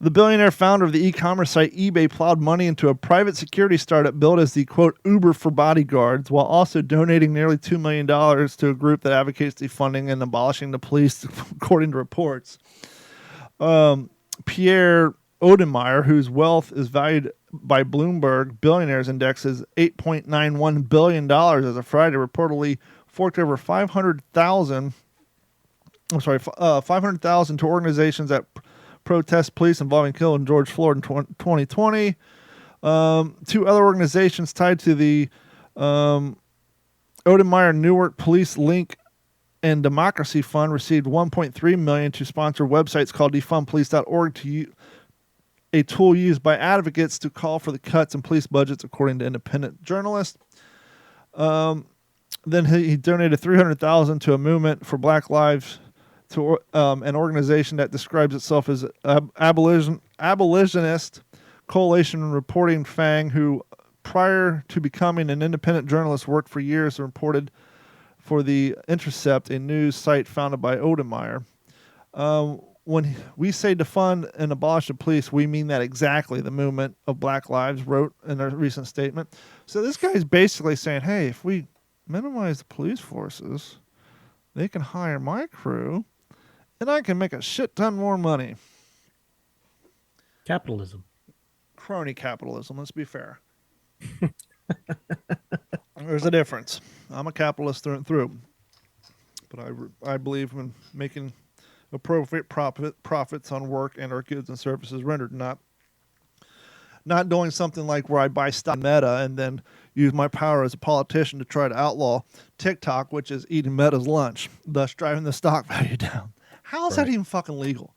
The billionaire founder of the e-commerce site eBay plowed money into a private security startup built as the, quote, Uber for bodyguards, while also donating nearly $2 million to a group that advocates defunding and abolishing the police, according to reports. Pierre Odenmeyer, whose wealth is valued by Bloomberg Billionaires Index as $8.91 billion as of Friday, reportedly forked over $500,000 to organizations that protest police involving killing George Floyd in 2020. Two other organizations tied to the Odenmeyer Newark Police Link and Democracy Fund received $1.3 million to sponsor websites called defundpolice.org, to a tool used by advocates to call for the cuts in police budgets, according to independent journalists. Then he donated $300,000 to a movement for Black Lives, to an organization that describes itself as abolitionist coalition reporting FANG, who prior to becoming an independent journalist worked for years and reported for The Intercept, a news site founded by Odenmeyer. When we say defund and abolish the police, we mean that exactly, the movement of Black Lives wrote in a recent statement. So this guy's basically saying, hey, if we minimize the police forces, they can hire my crew, and I can make a shit ton more money. Capitalism. Crony capitalism, let's be fair. There's a difference. I'm a capitalist through and through. But I believe in making appropriate profits on work and our goods and services rendered, not doing something like where I buy stock Meta and then use my power as a politician to try to outlaw TikTok, which is eating Meta's lunch, thus driving the stock value down. How is that even fucking legal?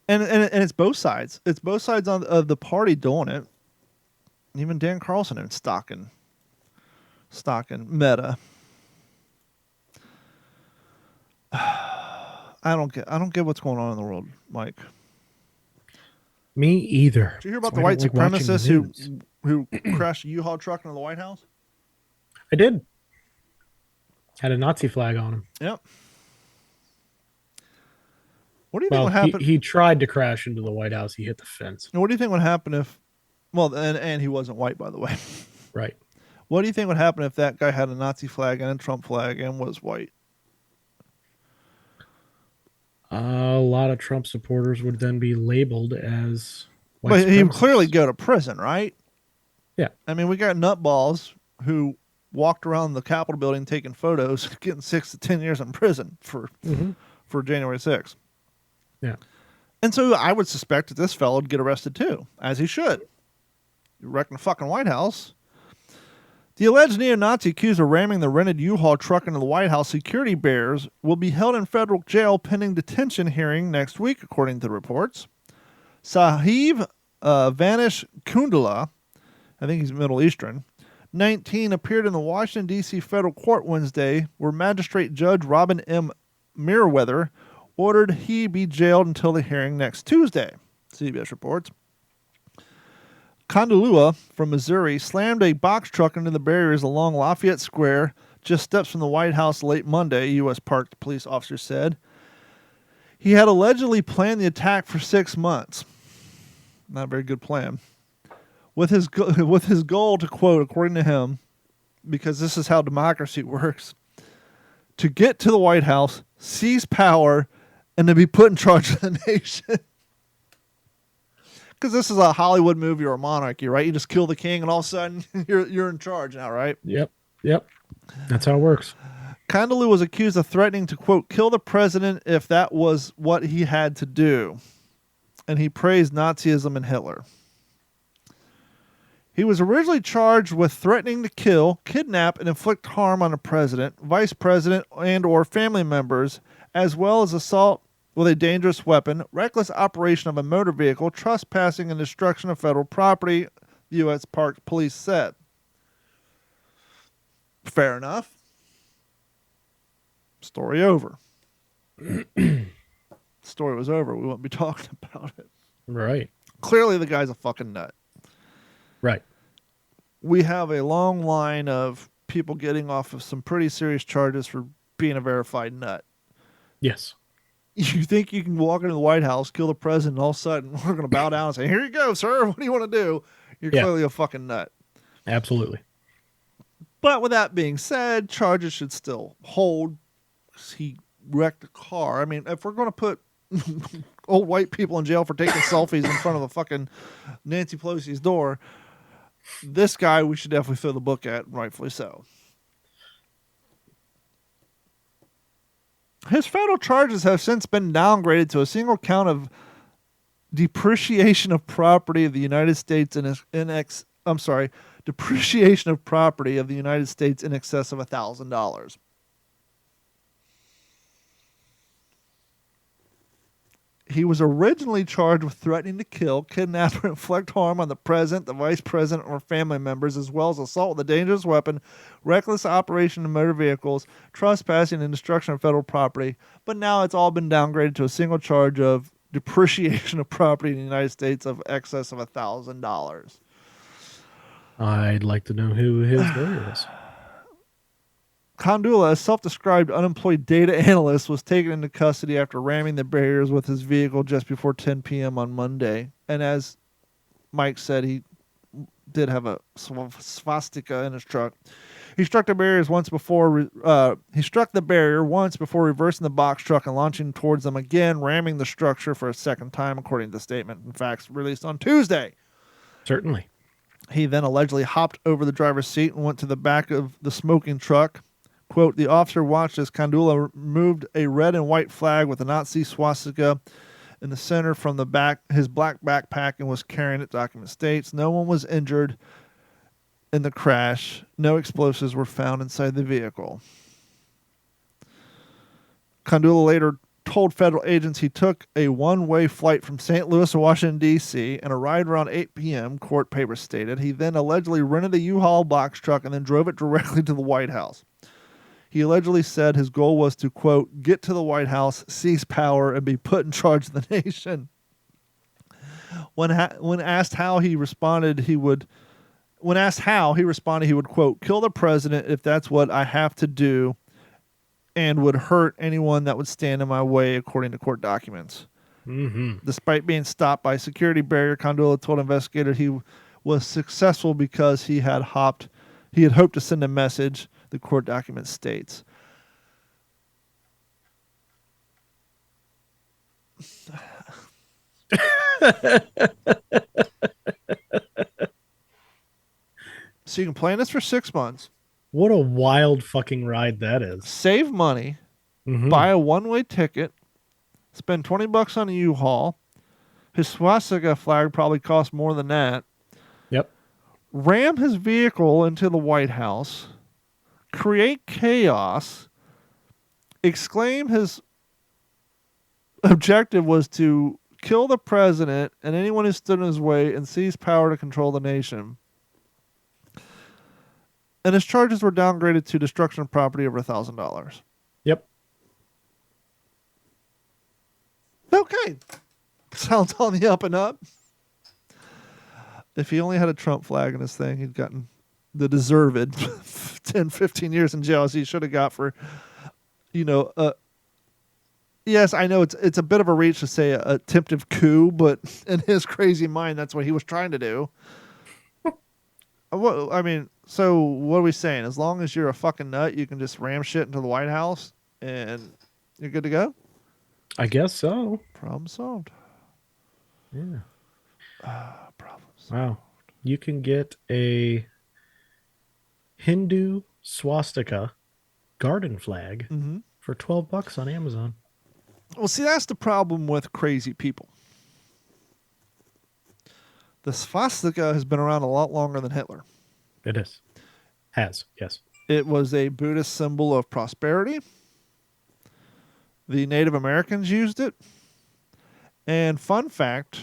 And it's both sides. It's both sides of the party doing it. Even Dan Carlson is stocking Meta. I don't get what's going on in the world, Mike. Me either. Did you hear about the white supremacists who crashed a U-Haul truck into the White House? I did. Had a Nazi flag on him. Yep. What do you think would happen? He tried to crash into the White House. He hit the fence. What do you think would happen if? Well, and he wasn't white, by the way. Right. What do you think would happen if that guy had a Nazi flag and a Trump flag and was white? A lot of Trump supporters would then be labeled as white But he would supremacists. clearly go to prison, right? Yeah. I mean, we got nutballs who walked around the Capitol building taking photos, getting 6 to 10 years in prison for January 6th. Yeah. And so I would suspect that this fellow would get arrested too, as he should. You wrecking the fucking White House. The alleged neo-Nazi accused of ramming the rented U-Haul truck into the White House security barriers will be held in federal jail pending detention hearing next week, according to the reports. Sahib Vanish Kundala, I think he's Middle Eastern, 19, appeared in the Washington, D.C. federal court Wednesday, where Magistrate Judge Robin M. Merriweather ordered he be jailed until the hearing next Tuesday, CBS reports. Kandalua from Missouri slammed a box truck into the barriers along Lafayette Square, just steps from the White House late Monday, U.S. Park police officer said. He had allegedly planned the attack for 6 months. Not a very good plan. With his goal to, quote, according to him, because this is how democracy works, to get to the White House, seize power, and to be put in charge of the nation. Because this is a Hollywood movie or a monarchy, right? You just kill the king, and all of a sudden you're in charge now, right? Yep. That's how it works. Kandaloo was accused of threatening to, quote, kill the president if that was what he had to do. And he praised Nazism and Hitler. He was originally charged with threatening to kill, kidnap, and inflict harm on a president, vice president, and or family members, as well as assault with a dangerous weapon, reckless operation of a motor vehicle, trespassing, and destruction of federal property, the U.S. Park Police said. Fair enough. Story over. Story was over. We won't be talking about it. Right. Clearly the guy's a fucking nut. Right. We have a long line of people getting off of some pretty serious charges for being a verified nut. Yes. You think you can walk into the White House, kill the president, and all of a sudden we're going to bow down and say, here you go, sir. What do you want to do? You're clearly a fucking nut. Absolutely. But with that being said, charges should still hold. He wrecked a car. I mean, if we're going to put old white people in jail for taking selfies in front of the fucking Nancy Pelosi's door, this guy we should definitely throw the book at, rightfully so. His federal charges have since been downgraded to a single count of depreciation of property of the United States depreciation of property of the United States in excess of $1,000. He was originally charged with threatening to kill, kidnap, or inflict harm on the president, the vice president, or family members, as well as assault with a dangerous weapon, reckless operation of motor vehicles, trespassing, and destruction of federal property. But now it's all been downgraded to a single charge of depreciation of property in the United States of excess of $1,000. I'd like to know who his lawyer is. Kandula, a self-described unemployed data analyst, was taken into custody after ramming the barriers with his vehicle just before 10 p.m. on Monday. And as Mike said, he did have a swastika in his truck. He struck the barrier once before reversing the box truck and launching towards them again, ramming the structure for a second time, according to the statement and facts released on Tuesday. Certainly. He then allegedly hopped over the driver's seat and went to the back of the smoking truck. Quote, the officer watched as Kandula removed a red and white flag with a Nazi swastika in the center from the back, his black backpack, and was carrying it, document states. No one was injured in the crash. No explosives were found inside the vehicle. Kandula later told federal agents he took a one-way flight from St. Louis to Washington, D.C. and arrived around 8 p.m., court papers stated. He then allegedly rented a U-Haul box truck and then drove it directly to the White House. He allegedly said his goal was to, quote, get to the White House, seize power, and be put in charge of the nation. When asked how, he responded he would, quote, kill the president if that's what I have to do, and would hurt anyone that would stand in my way, according to court documents. Mm-hmm. Despite being stopped by a security barrier, Kandula told investigators he was successful because he had hoped to send a message, the court document states. So you can plan this for 6 months. What a wild fucking ride that is. Save money, buy a one-way ticket, spend $20 on a U-Haul. His swastika flag probably cost more than that. Yep. ram his vehicle into the White House, create chaos, exclaim his objective was to kill the president and anyone who stood in his way and seize power to control the nation. And his charges were downgraded to destruction of property over $1,000. Yep. Okay. Sounds on the up and up. If he only had a Trump flag in his thing, he'd gotten the deserved 10, 15 years in jail as he should have got for, yes, I know it's a bit of a reach to say a attempted coup, but in his crazy mind, that's what he was trying to do. So what are we saying? As long as you're a fucking nut, you can just ram shit into the White House and you're good to go? I guess so. Problem solved. Yeah. Problem solved. Wow. You can get a Hindu swastika garden flag for $12 on Amazon. Well, see, that's the problem with crazy people. The swastika has been around a lot longer than Hitler. It is. Has, yes. It was a Buddhist symbol of prosperity. The Native Americans used it. And fun fact,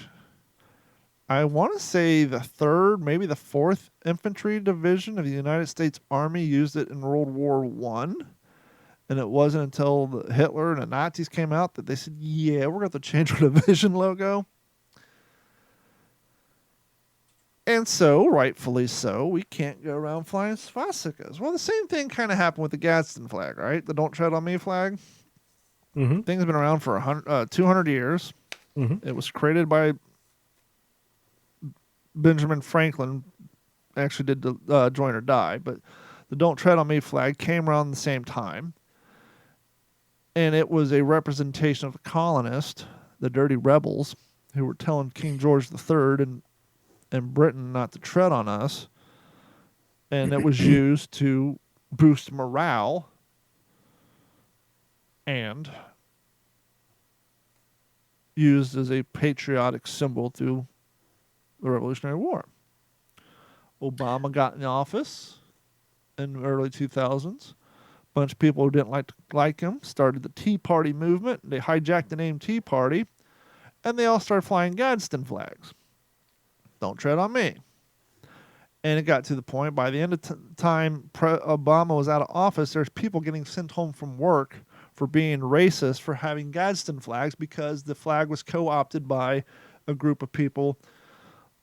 I want to say the 3rd, maybe the 4th Infantry Division of the United States Army used it in World War I. And it wasn't until Hitler and the Nazis came out that they said, yeah, we're going to change our division logo. And so, rightfully so, we can't go around flying swastikas. Well, the same thing kind of happened with the Gadsden flag, right? The Don't Tread on Me flag. Mm-hmm. Thing's been around for 200 years. Mm-hmm. It was created by Benjamin Franklin. Actually did join or die, but the Don't Tread on Me flag came around the same time. And it was a representation of the colonists, the dirty rebels, who were telling King George III and Britain not to tread on us. And it was used to boost morale and used as a patriotic symbol through the Revolutionary War. Obama got in office in the early 2000s. A bunch of people who didn't like him started the Tea Party movement. They hijacked the name Tea Party, and they all started flying Gadsden flags. Don't tread on me. And it got to the point, by the end of time Obama was out of office, there's people getting sent home from work for being racist for having Gadsden flags because the flag was co-opted by a group of people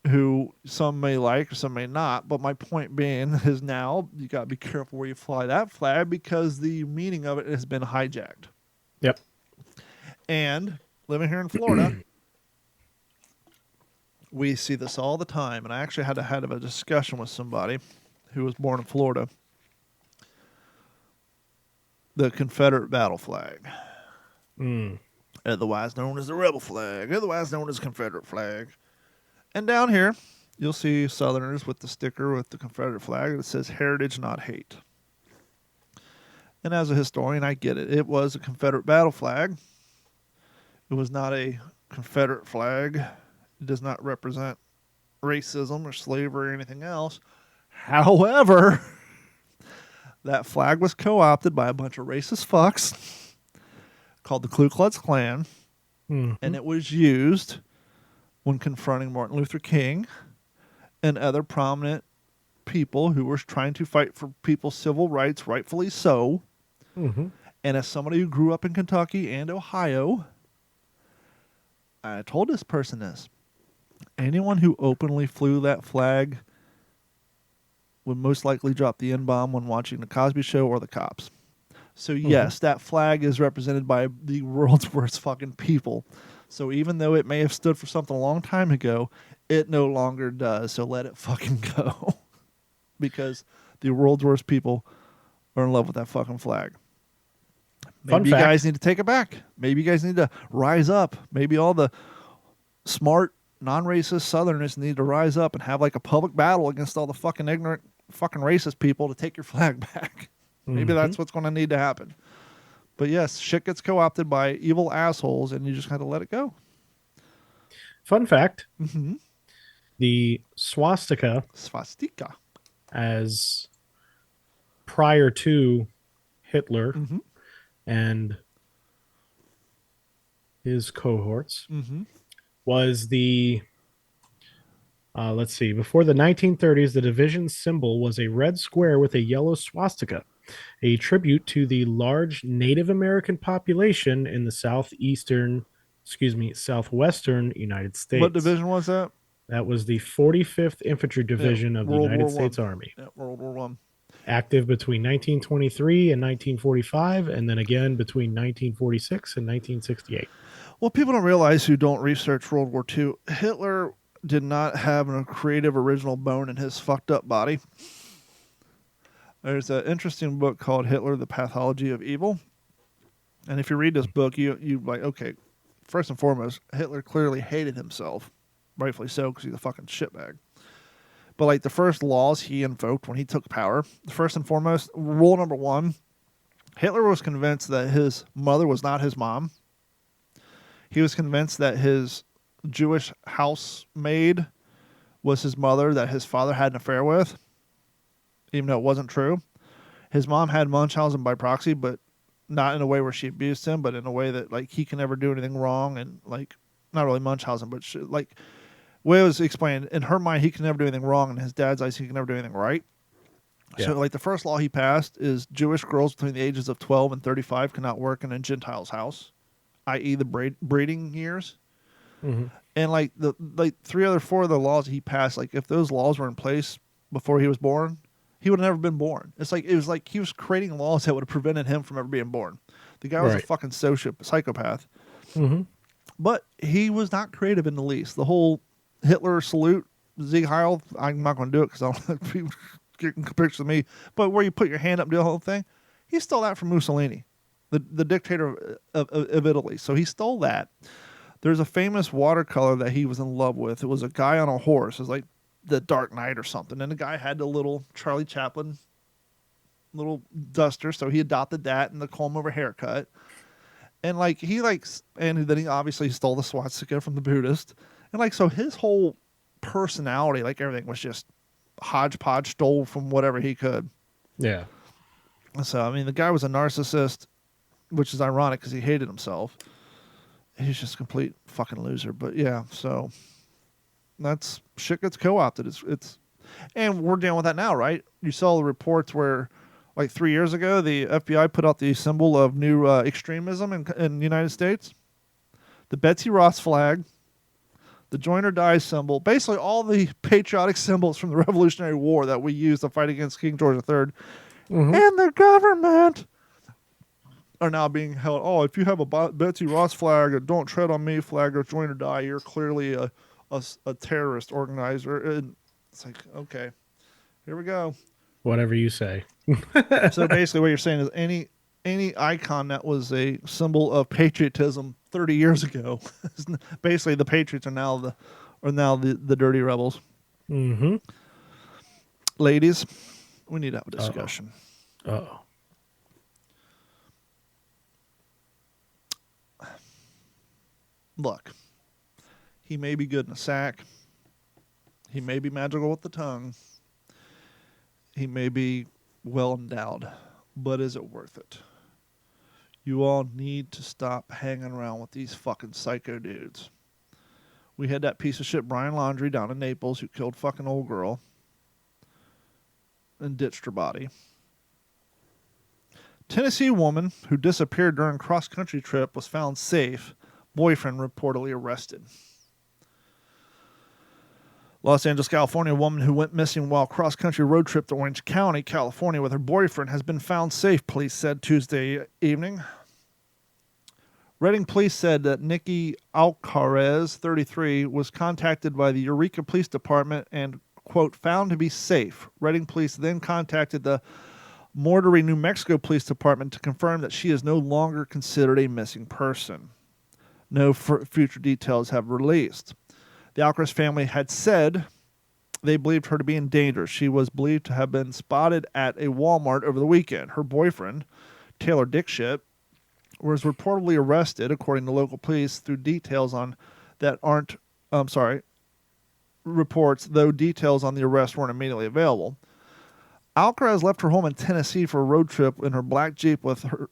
who some may like or some may not. But my point being is now you got to be careful where you fly that flag because the meaning of it has been hijacked. Yep. And living here in Florida, we see this all the time. And I actually had a discussion with somebody who was born in Florida. The Confederate battle flag. Otherwise known as the rebel flag. Otherwise known as Confederate flag. And down here, you'll see Southerners with the sticker with the Confederate flag that says heritage, not hate. And as a historian, I get it. It was a Confederate battle flag. It was not a Confederate flag. It does not represent racism or slavery or anything else. However, that flag was co-opted by a bunch of racist fucks called the Ku Klux Klan. And it was used when confronting Martin Luther King and other prominent people who were trying to fight for people's civil rights, rightfully so. And as somebody who grew up in Kentucky and Ohio, I told this person this. Anyone who openly flew that flag would most likely drop the N-bomb when watching The Cosby Show or The Cops. So yes, that flag is represented by the world's worst fucking people. So even though it may have stood for something a long time ago, it no longer does. So let it fucking go. Because the world's worst people are in love with that fucking flag. Maybe you guys need to take it back. Maybe you guys need to rise up. Maybe all the smart, non-racist Southerners need to rise up and have like a public battle against all the fucking ignorant, fucking racist people to take your flag back. Maybe that's what's going to need to happen. But yes, shit gets co-opted by evil assholes, and you just got to let it go. Fun fact. the swastika Swastika. as prior to Hitler and his cohorts was the let's see, before the 1930s, the division's symbol was a red square with a yellow swastika, a tribute to the large Native American population in the southwestern United States. What division was that? That was the 45th Infantry Division of the United States Army. Yeah, World War I. Active between 1923 and 1945, and then again between 1946 and 1968. Well, people don't realize who don't research World War II. Hitler did not have a creative original bone in his fucked up body. There's an interesting book called Hitler, The Pathology of Evil. And if you read this book, you like, okay, first and foremost, Hitler clearly hated himself. Rightfully so, because he's a fucking shitbag. But like the first laws he invoked when he took power, first and foremost, rule number one, Hitler was convinced that his mother was not his mom. He was convinced that his Jewish housemaid was his mother that his father had an affair with, even though it wasn't true. His mom had Munchausen by proxy, but not in a way where she abused him, but in a way that like he can never do anything wrong, and like not really Munchausen, but like way it was explained in her mind, he can never do anything wrong, and his dad's eyes, he can never do anything right. Yeah. So like the first law he passed is Jewish girls between the ages of 12 and 35 cannot work in a Gentile's house, i.e. the breeding years. And like the four other laws he passed, like if those laws were in place before he was born, he would have never been born. It was like he was creating laws that would have prevented him from ever being born. The guy was a fucking psychopath. But he was not creative in the least. The whole Hitler salute, Sieg Heil, I'm not going to do it because I don't like people getting pictures of me. But where you put your hand up, do the whole thing, he stole that from Mussolini, the dictator of Italy. So he stole that. There's a famous watercolor that he was in love with. It was a guy on a horse. It was like the Dark Knight or something. And the guy had the little Charlie Chaplin little duster, so he adopted that and the comb-over haircut. And like and then he obviously stole the swastika from the Buddhist. And like so his whole personality, like everything was just hodgepodge, stole from whatever he could. Yeah. So I mean the guy was a narcissist, which is ironic because he hated himself. He's just a complete fucking loser. But yeah, so that's shit gets co-opted. It's and we're dealing with that now, right? You saw the reports where like 3 years ago the FBI put out the symbol of new extremism in the United States. The Betsy Ross flag, the join or die symbol, basically all the patriotic symbols from the Revolutionary War that we used to fight against King George III and the government are now being held. Oh, if you have a Betsy Ross flag, a Don't Tread on Me flag, or join or die, you're clearly a terrorist organizer. And it's like, okay, here we go. Whatever you say. So basically what you're saying is any icon that was a symbol of patriotism 30 years ago, basically the patriots are now the dirty rebels. Ladies, we need to have a discussion. Uh-oh. Look, he may be good in a sack. He may be magical with the tongue. He may be well endowed. But is it worth it? You all need to stop hanging around with these fucking psycho dudes. We had that piece of shit Brian Laundrie down in Naples who killed fucking old girl and ditched her body. Tennessee woman who disappeared during cross-country trip was found safe. Boyfriend reportedly arrested. Los Angeles, California, a woman who went missing while cross-country road trip to Orange County, California with her boyfriend has been found safe, police said Tuesday evening. Reading police said that Nikki Alcarez, 33, was contacted by the Eureka Police Department and, quote, found to be safe. Reading police then contacted the Monterey, New Mexico Police Department to confirm that she is no longer considered a missing person. No future details have released. The Alcarez family had said they believed her to be in danger. She was believed to have been spotted at a Walmart over the weekend. Her boyfriend, Taylor Dickship, was reportedly arrested, according to local police, through details on that aren't. reports, though details on the arrest weren't immediately available. Alcaraz left her home in Tennessee for a road trip in her black Jeep with her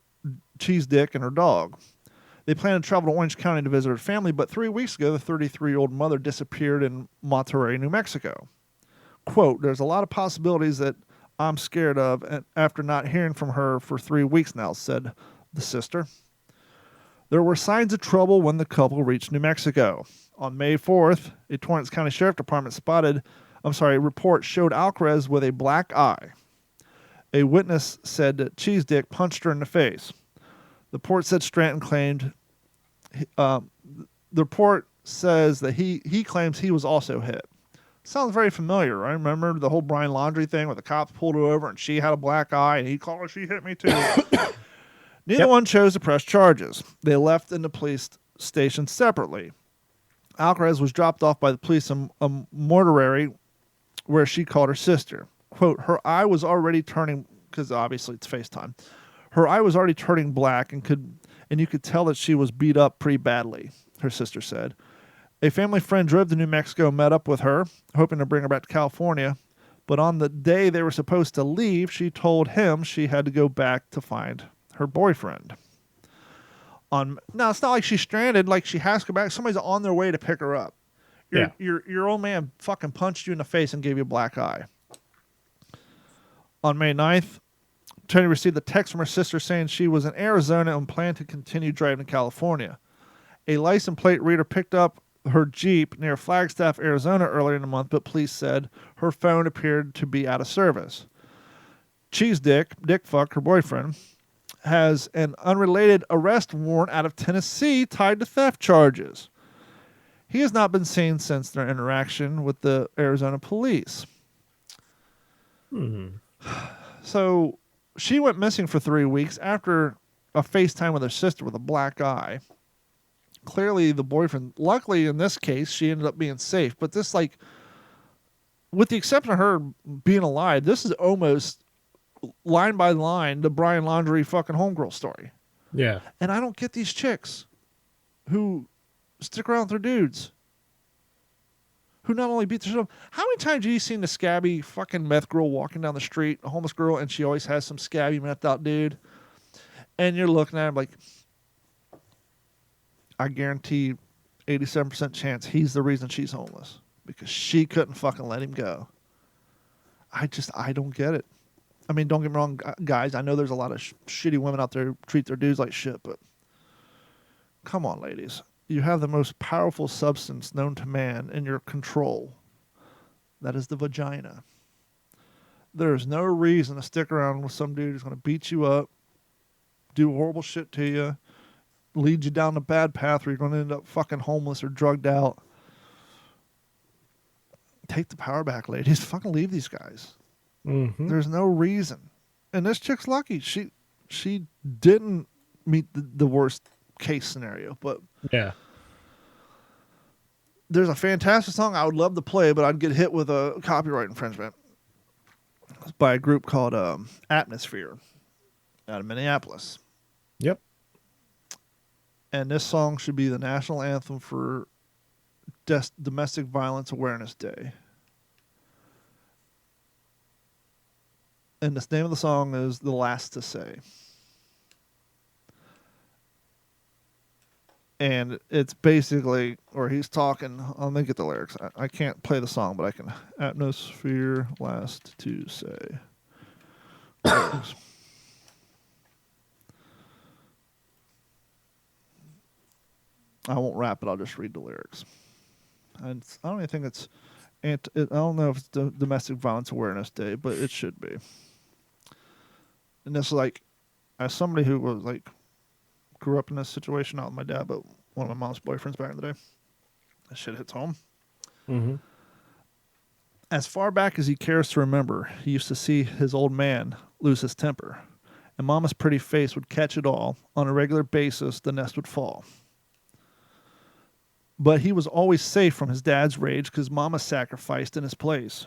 Cheese Dick and her dog. They planned to travel to Orange County to visit her family, but 3 weeks ago, the 33-year-old mother disappeared in Monterey, New Mexico. Quote, there's a lot of possibilities that I'm scared of after not hearing from her for 3 weeks now, said the sister. There were signs of trouble when the couple reached New Mexico. On May 4th, a Torrance County Sheriff Department report showed Alcaraz with a black eye. A witness said that Cheese Dick punched her in the face. The report said Stanton claimed. The report says that he claims he was also hit. Sounds very familiar. I remember the whole Brian Laundrie thing where the cops pulled her over and she had a black eye and he called her, she hit me too. Neither one chose to press charges. They left in the police station separately. Alcaraz was dropped off by the police in a mortuary where she called her sister. Quote, her eye was already turning, because obviously it's FaceTime. Her eye was already turning black and you could tell that she was beat up pretty badly, her sister said. A family friend drove to New Mexico and met up with her, hoping to bring her back to California. But on the day they were supposed to leave, she told him she had to go back to find her boyfriend. Now, it's not like she's stranded, like she has to go back. Somebody's on their way to pick her up. Your old man fucking punched you in the face and gave you a black eye. On May 9th, Tony received a text from her sister saying she was in Arizona and planned to continue driving to California. A license plate reader picked up her Jeep near Flagstaff, Arizona earlier in the month, but police said her phone appeared to be out of service. Cheese Dick Fuck, her boyfriend, has an unrelated arrest warrant out of Tennessee tied to theft charges. He has not been seen since their interaction with the Arizona police. So she went missing for 3 weeks after a FaceTime with her sister with a black eye. Clearly the boyfriend, luckily in this case, she ended up being safe. But this, like, with the exception of her being alive, this is almost line by line the Brian Laundrie fucking homegirl story. Yeah. And I don't get these chicks who stick around with their dudes who not only beat the shit up. How many times have you seen the scabby fucking meth girl walking down the street, a homeless girl, and she always has some scabby methed out dude? And you're looking at him like, I guarantee 87% chance he's the reason she's homeless because she couldn't fucking let him go. I don't get it. I mean, don't get me wrong, guys. I know there's a lot of shitty women out there who treat their dudes like shit, but come on, ladies. You have the most powerful substance known to man in your control. That is the vagina. There's no reason to stick around with some dude who's going to beat you up, do horrible shit to you, lead you down the bad path where you're going to end up fucking homeless or drugged out. Take the power back, ladies. Fucking leave these guys. Mm-hmm. There's no reason. And this chick's lucky. She didn't meet the worst case scenario, but yeah, there's a fantastic song I would love to play, but I'd get hit with a copyright infringement. It's by a group called Atmosphere out of Minneapolis. Yep. And this song should be the national anthem for Domestic Violence Awareness Day. And the name of the song is The Last to Say. And it's basically, or he's talking, let me get the lyrics. I can't play the song, but I can. Atmosphere, last to say. Lyrics. I won't rap it, I'll just read the lyrics. And I don't even think it's, I don't know if it's the Domestic Violence Awareness Day, but it should be. And it's like, as somebody who was like, grew up in this situation, not with my dad, but one of my mom's boyfriends back in the day. That shit hits home. Mm-hmm. As far back as he cares to remember, he used to see his old man lose his temper, and Mama's pretty face would catch it all. On a regular basis, the nest would fall. But he was always safe from his dad's rage because Mama sacrificed in his place.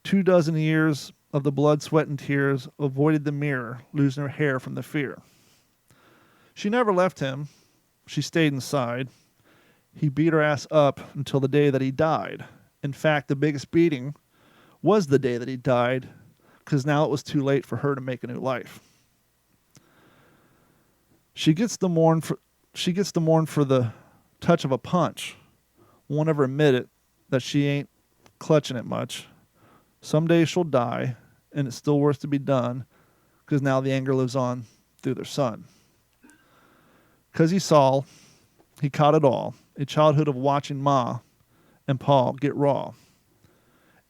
24 years of the blood, sweat, and tears avoided the mirror, losing her hair from the fear. She never left him. She stayed inside. He beat her ass up until the day that he died. In fact, the biggest beating was the day that he died, because now it was too late for her to make a new life. She gets to mourn for the touch of a punch. Won't ever admit it that she ain't clutching it much. Someday she'll die, and it's still worth to be done, because now the anger lives on through their son. Because he caught it all, a childhood of watching Ma and Pa get raw.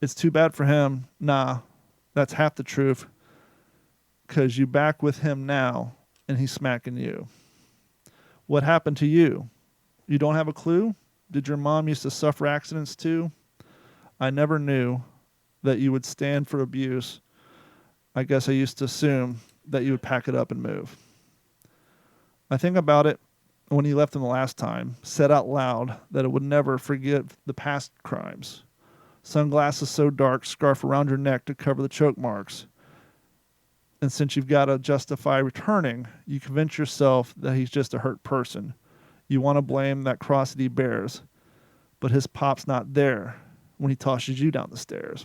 It's too bad for him. Nah, that's half the truth, because you back with him now, and he's smacking you. What happened to you? You don't have a clue? Did your mom used to suffer accidents too? I never knew that you would stand for abuse. I guess I used to assume that you would pack it up and move. I think about it when he left him the last time, said out loud that it would never forgive the past crimes. Sunglasses so dark, scarf around your neck to cover the choke marks. And since you've got to justify returning, you convince yourself that he's just a hurt person. You want to blame that cross that he bears, but his pop's not there when he tosses you down the stairs.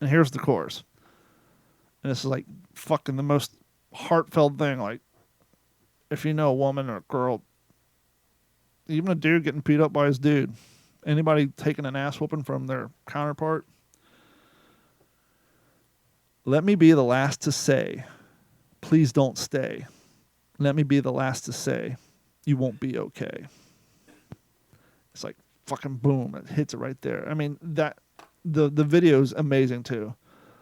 And here's the chorus. And this is like fucking the most heartfelt thing. Like, if you know a woman or a girl, even a dude getting beat up by his dude, anybody taking an ass whooping from their counterpart, let me be the last to say, please don't stay. Let me be the last to say, you won't be okay. It's like fucking boom, it hits it right there. I mean, that the video is amazing too.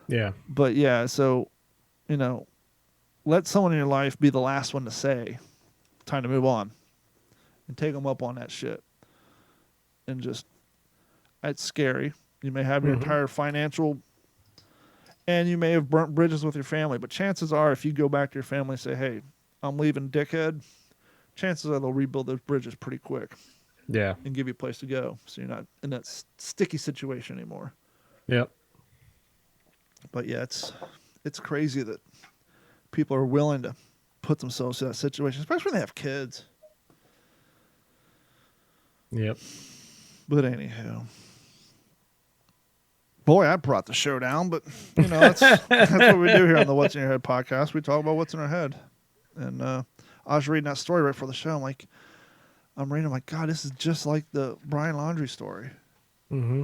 Yeah. But yeah, so, let someone in your life be the last one to say, time to move on, and take them up on that shit. And just, it's scary. You may have your entire financial, and you may have burnt bridges with your family, but chances are if you go back to your family and say, hey, I'm leaving, dickhead, chances are they'll rebuild those bridges pretty quick. Yeah. And give you a place to go, so you're not in that sticky situation anymore. Yep. But yeah, it's crazy that people are willing to put themselves in that situation, especially when they have kids. Yep. But anywho, boy, I brought the show down. But that's what we do here on the What's in Your Head podcast. We talk about what's in our head. And I was reading that story right before the show. I'm reading. I'm like, God, this is just like the Brian Laundrie story. Mm-hmm.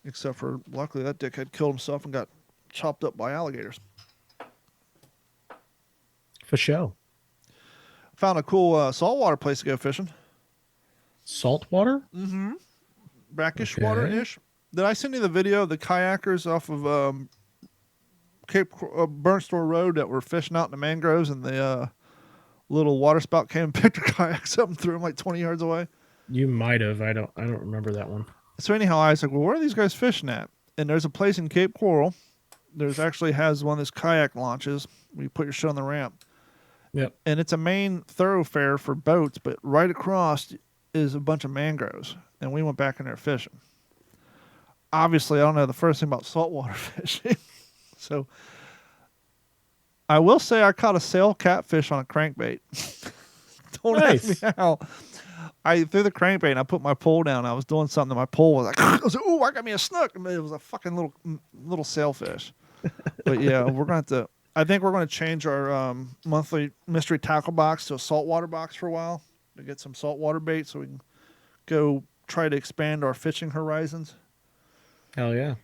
Except for luckily that dickhead killed himself and got chopped up by alligators. For show. Found a cool saltwater place to go fishing. Saltwater? Mm-hmm. Brackish Okay. water-ish. Did I send you the video of the kayakers off of Cape Burnstore Road that were fishing out in the mangroves, and the little water spout came and picked their kayaks up and threw them like 20 yards away? You might have. I don't remember that one. So anyhow, I was like, well, where are these guys fishing at? And there's a place in Cape Coral. There's actually has one of those kayak launches where you put your shit on the ramp. Yep. And it's a main thoroughfare for boats, but right across is a bunch of mangroves. And we went back in there fishing. Obviously, I don't know the first thing about saltwater fishing. So I will say I caught a sail catfish on a crankbait. Don't ask me how. I threw the crankbait and I put my pole down. I was doing something. And my pole was like, I was like, ooh, I got me a snook. And it was a fucking little sailfish. But yeah, I think we're going to change our monthly mystery tackle box to a saltwater box for a while to get some saltwater bait so we can go try to expand our fishing horizons. Hell yeah.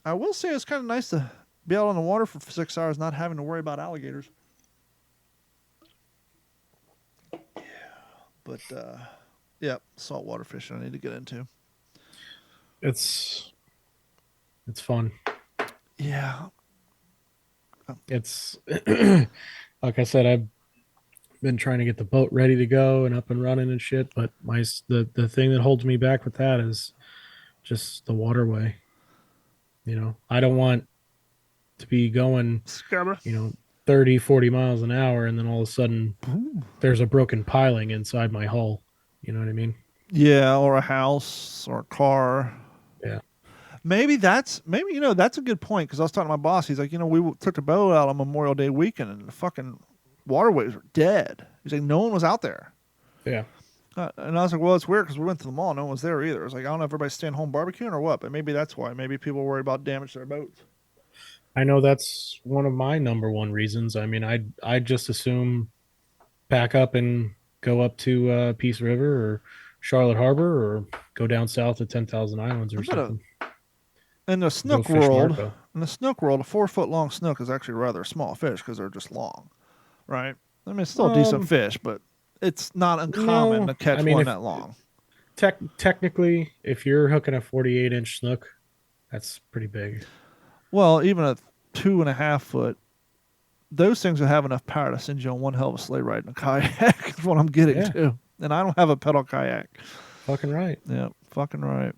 I will say it's kind of nice to be out on the water for 6 hours not having to worry about alligators. Yeah. But, yeah, saltwater fishing I need to get into. It's fun. Yeah. It's like I said, I've been trying to get the boat ready to go and up and running and shit, but the thing that holds me back with that is just the waterway. I don't want to be going 30, 40 miles an hour and then all of a sudden there's a broken piling inside my hull. You know what I mean? Yeah, or a house or a car. Yeah. Maybe that's a good point, because I was talking to my boss. He's like, we took the boat out on Memorial Day weekend and the fucking waterways were dead. He's like, no one was out there. Yeah. And I was like, well, it's weird because we went to the mall. No one was there either. I was like, I don't know if everybody's staying home barbecuing or what, but maybe that's why. Maybe people worry about damage to their boats. I know that's one of my number one reasons. I mean, I just assume pack up and go up to Peace River or Charlotte Harbor or go down south to 10,000 Islands or something. In the snook world, a 4-foot long snook is actually rather a small fish because they're just long, right? I mean, it's still a decent fish, but it's not uncommon to catch one that long. Technically, if you're hooking a 48-inch snook, that's pretty big. Well, even a 2.5 foot, those things will have enough power to send you on one hell of a sleigh ride in a kayak. Is what I'm getting to, and I don't have a pedal kayak. Fucking right. Yeah, fucking right.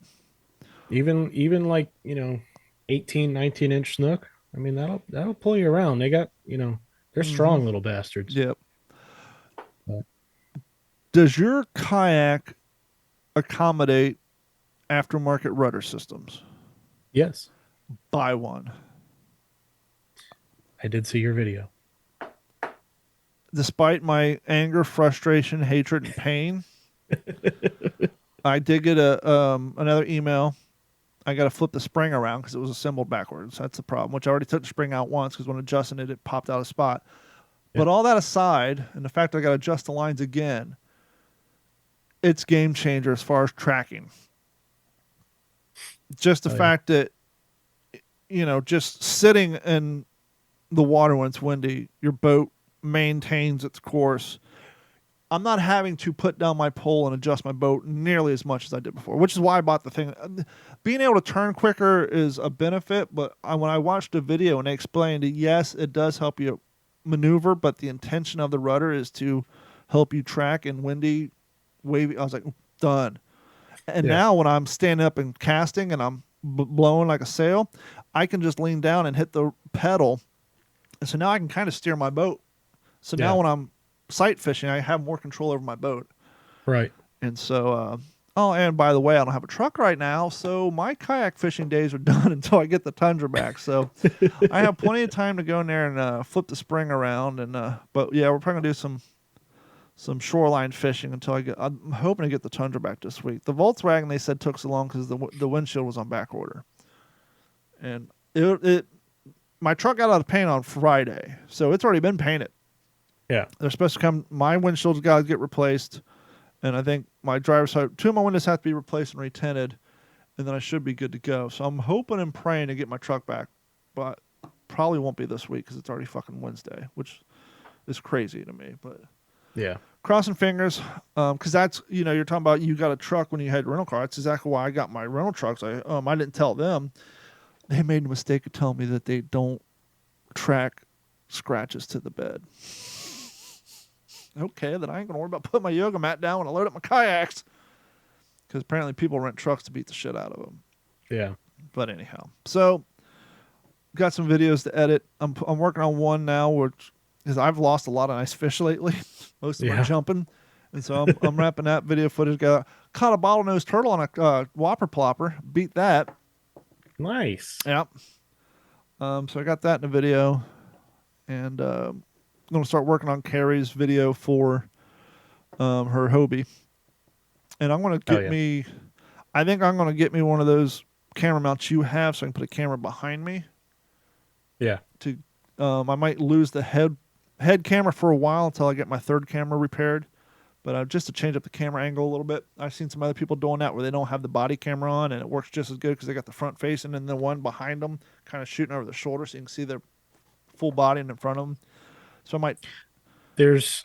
Even like 18, 19-inch snook. I mean that'll pull you around. They got they're strong little bastards. Yep. Does your kayak accommodate aftermarket rudder systems? Yes. Buy one. I did see your video. Despite my anger, frustration, hatred, and pain, I did get another email. I got to flip the spring around because it was assembled backwards. That's the problem, which I already took the spring out once because when adjusting it, it popped out of spot. Yeah. But all that aside, and the fact that I got to adjust the lines again, it's game changer as far as tracking. Just the fact that, just sitting in the water when it's windy, your boat maintains its course. I'm not having to put down my pole and adjust my boat nearly as much as I did before, which is why I bought the thing. Being able to turn quicker is a benefit, but when I watched a video and they explained it, yes, it does help you maneuver, but the intention of the rudder is to help you track in windy, wavy. I was like, done. And now when I'm standing up and casting and I'm blowing like a sail, I can just lean down and hit the pedal. And so now I can kind of steer my boat. So now when I'm sight fishing, I have more control over my boat. Right. And so, and by the way, I don't have a truck right now, so my kayak fishing days are done until I get the Tundra back. So I have plenty of time to go in there and flip the spring around. And but yeah, we're probably gonna do some shoreline fishing until I'm hoping to get the Tundra back this week. The Volkswagen, they said, took so long because the windshield was on back order, and my truck got out of paint on Friday, so it's already been painted. Yeah. They're supposed to come. My windshield's got to get replaced, and I think my driver's side, 2 of my windows have to be replaced and retinted, and then I should be good to go. So I'm hoping and praying to get my truck back, but probably won't be this week because it's already fucking Wednesday, which is crazy to me. But yeah, crossing fingers, because that's, you're talking about you got a truck when you had a rental car. That's exactly why I got my rental trucks. I didn't tell them. They made a mistake of telling me that they don't track scratches to the bed. Okay, then I ain't going to worry about putting my yoga mat down when I load up my kayaks. Because apparently people rent trucks to beat the shit out of them. Yeah. But anyhow. So, got some videos to edit. I'm working on one now, because I've lost a lot of nice fish lately. Most of them are jumping. And so I'm wrapping that video footage. Caught a bottlenose turtle on a whopper plopper. Beat that. Nice. Yep. So I got that in the video. And I'm going to start working on Carrie's video for her Hobie. And I'm going to get me, I think I'm going to get me one of those camera mounts you have so I can put a camera behind me. Yeah. I might lose the head camera for a while until I get my third camera repaired. But just to change up the camera angle a little bit. I've seen some other people doing that where they don't have the body camera on, and it works just as good because they got the front facing and the one behind them kind of shooting over the shoulder so you can see their full body in front of them. So I might.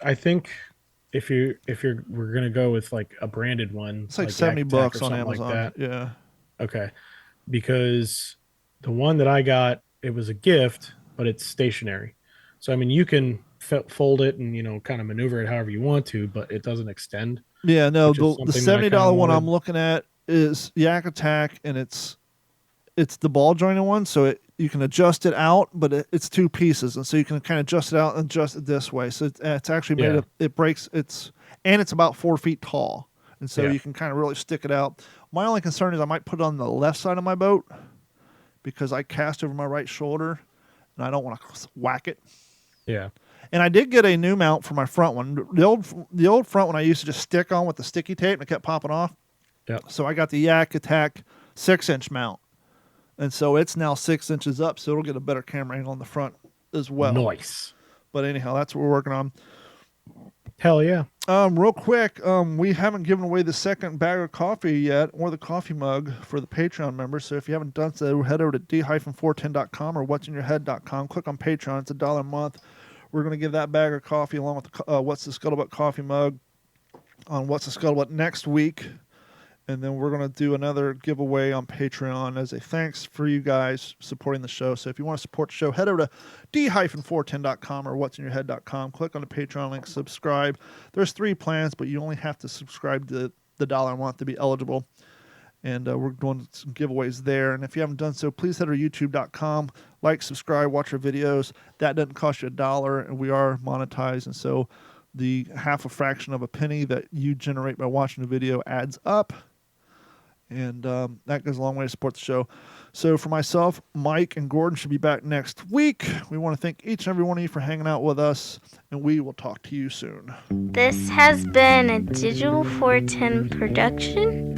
I think if we're gonna go with like a branded one, it's like $70 on Amazon. Like that. Yeah. Okay. Because the one that I got, it was a gift, but it's stationary. So I mean, you can fold it and kind of maneuver it however you want to, but it doesn't extend. Yeah, no, the $70 one I'm looking at is Yak Attack, and it's the ball jointed one, so you can adjust it out, but it's two pieces, and so you can kind of adjust it out and adjust it this way. So it's actually made up. It breaks. It's about 4 feet tall, and so you can kind of really stick it out. My only concern is I might put it on the left side of my boat because I cast over my right shoulder, and I don't want to whack it. Yeah. And I did get a new mount for my front one. The old front one I used to just stick on with the sticky tape and it kept popping off. Yep. So I got the Yak Attack 6-inch mount. And so it's now 6 inches up, so it'll get a better camera angle on the front as well. Nice. But anyhow, that's what we're working on. Hell yeah. Real quick, we haven't given away the second bag of coffee yet, or the coffee mug for the Patreon members. So if you haven't done so, head over to d-410.com or what'sinyourhead.com. Click on Patreon. It's $1 a month. We're going to give that bag of coffee along with the What's the Scuttlebutt coffee mug on What's the Scuttlebutt next week. And then we're going to do another giveaway on Patreon as a thanks for you guys supporting the show. So if you want to support the show, head over to d-410.com or what'sinyourhead.com. Click on the Patreon link, subscribe. There's 3 plans, but you only have to subscribe to the $1 a month to be eligible. And we're doing some giveaways there. And if you haven't done so, please head to youtube.com, like, subscribe, watch our videos. That doesn't cost you $1, and we are monetized. And so the half a fraction of a penny that you generate by watching the video adds up. And that goes a long way to support the show. So for myself, Mike, and Gordon should be back next week. We want to thank each and every one of you for hanging out with us, and we will talk to you soon. This has been a Digital 410 production.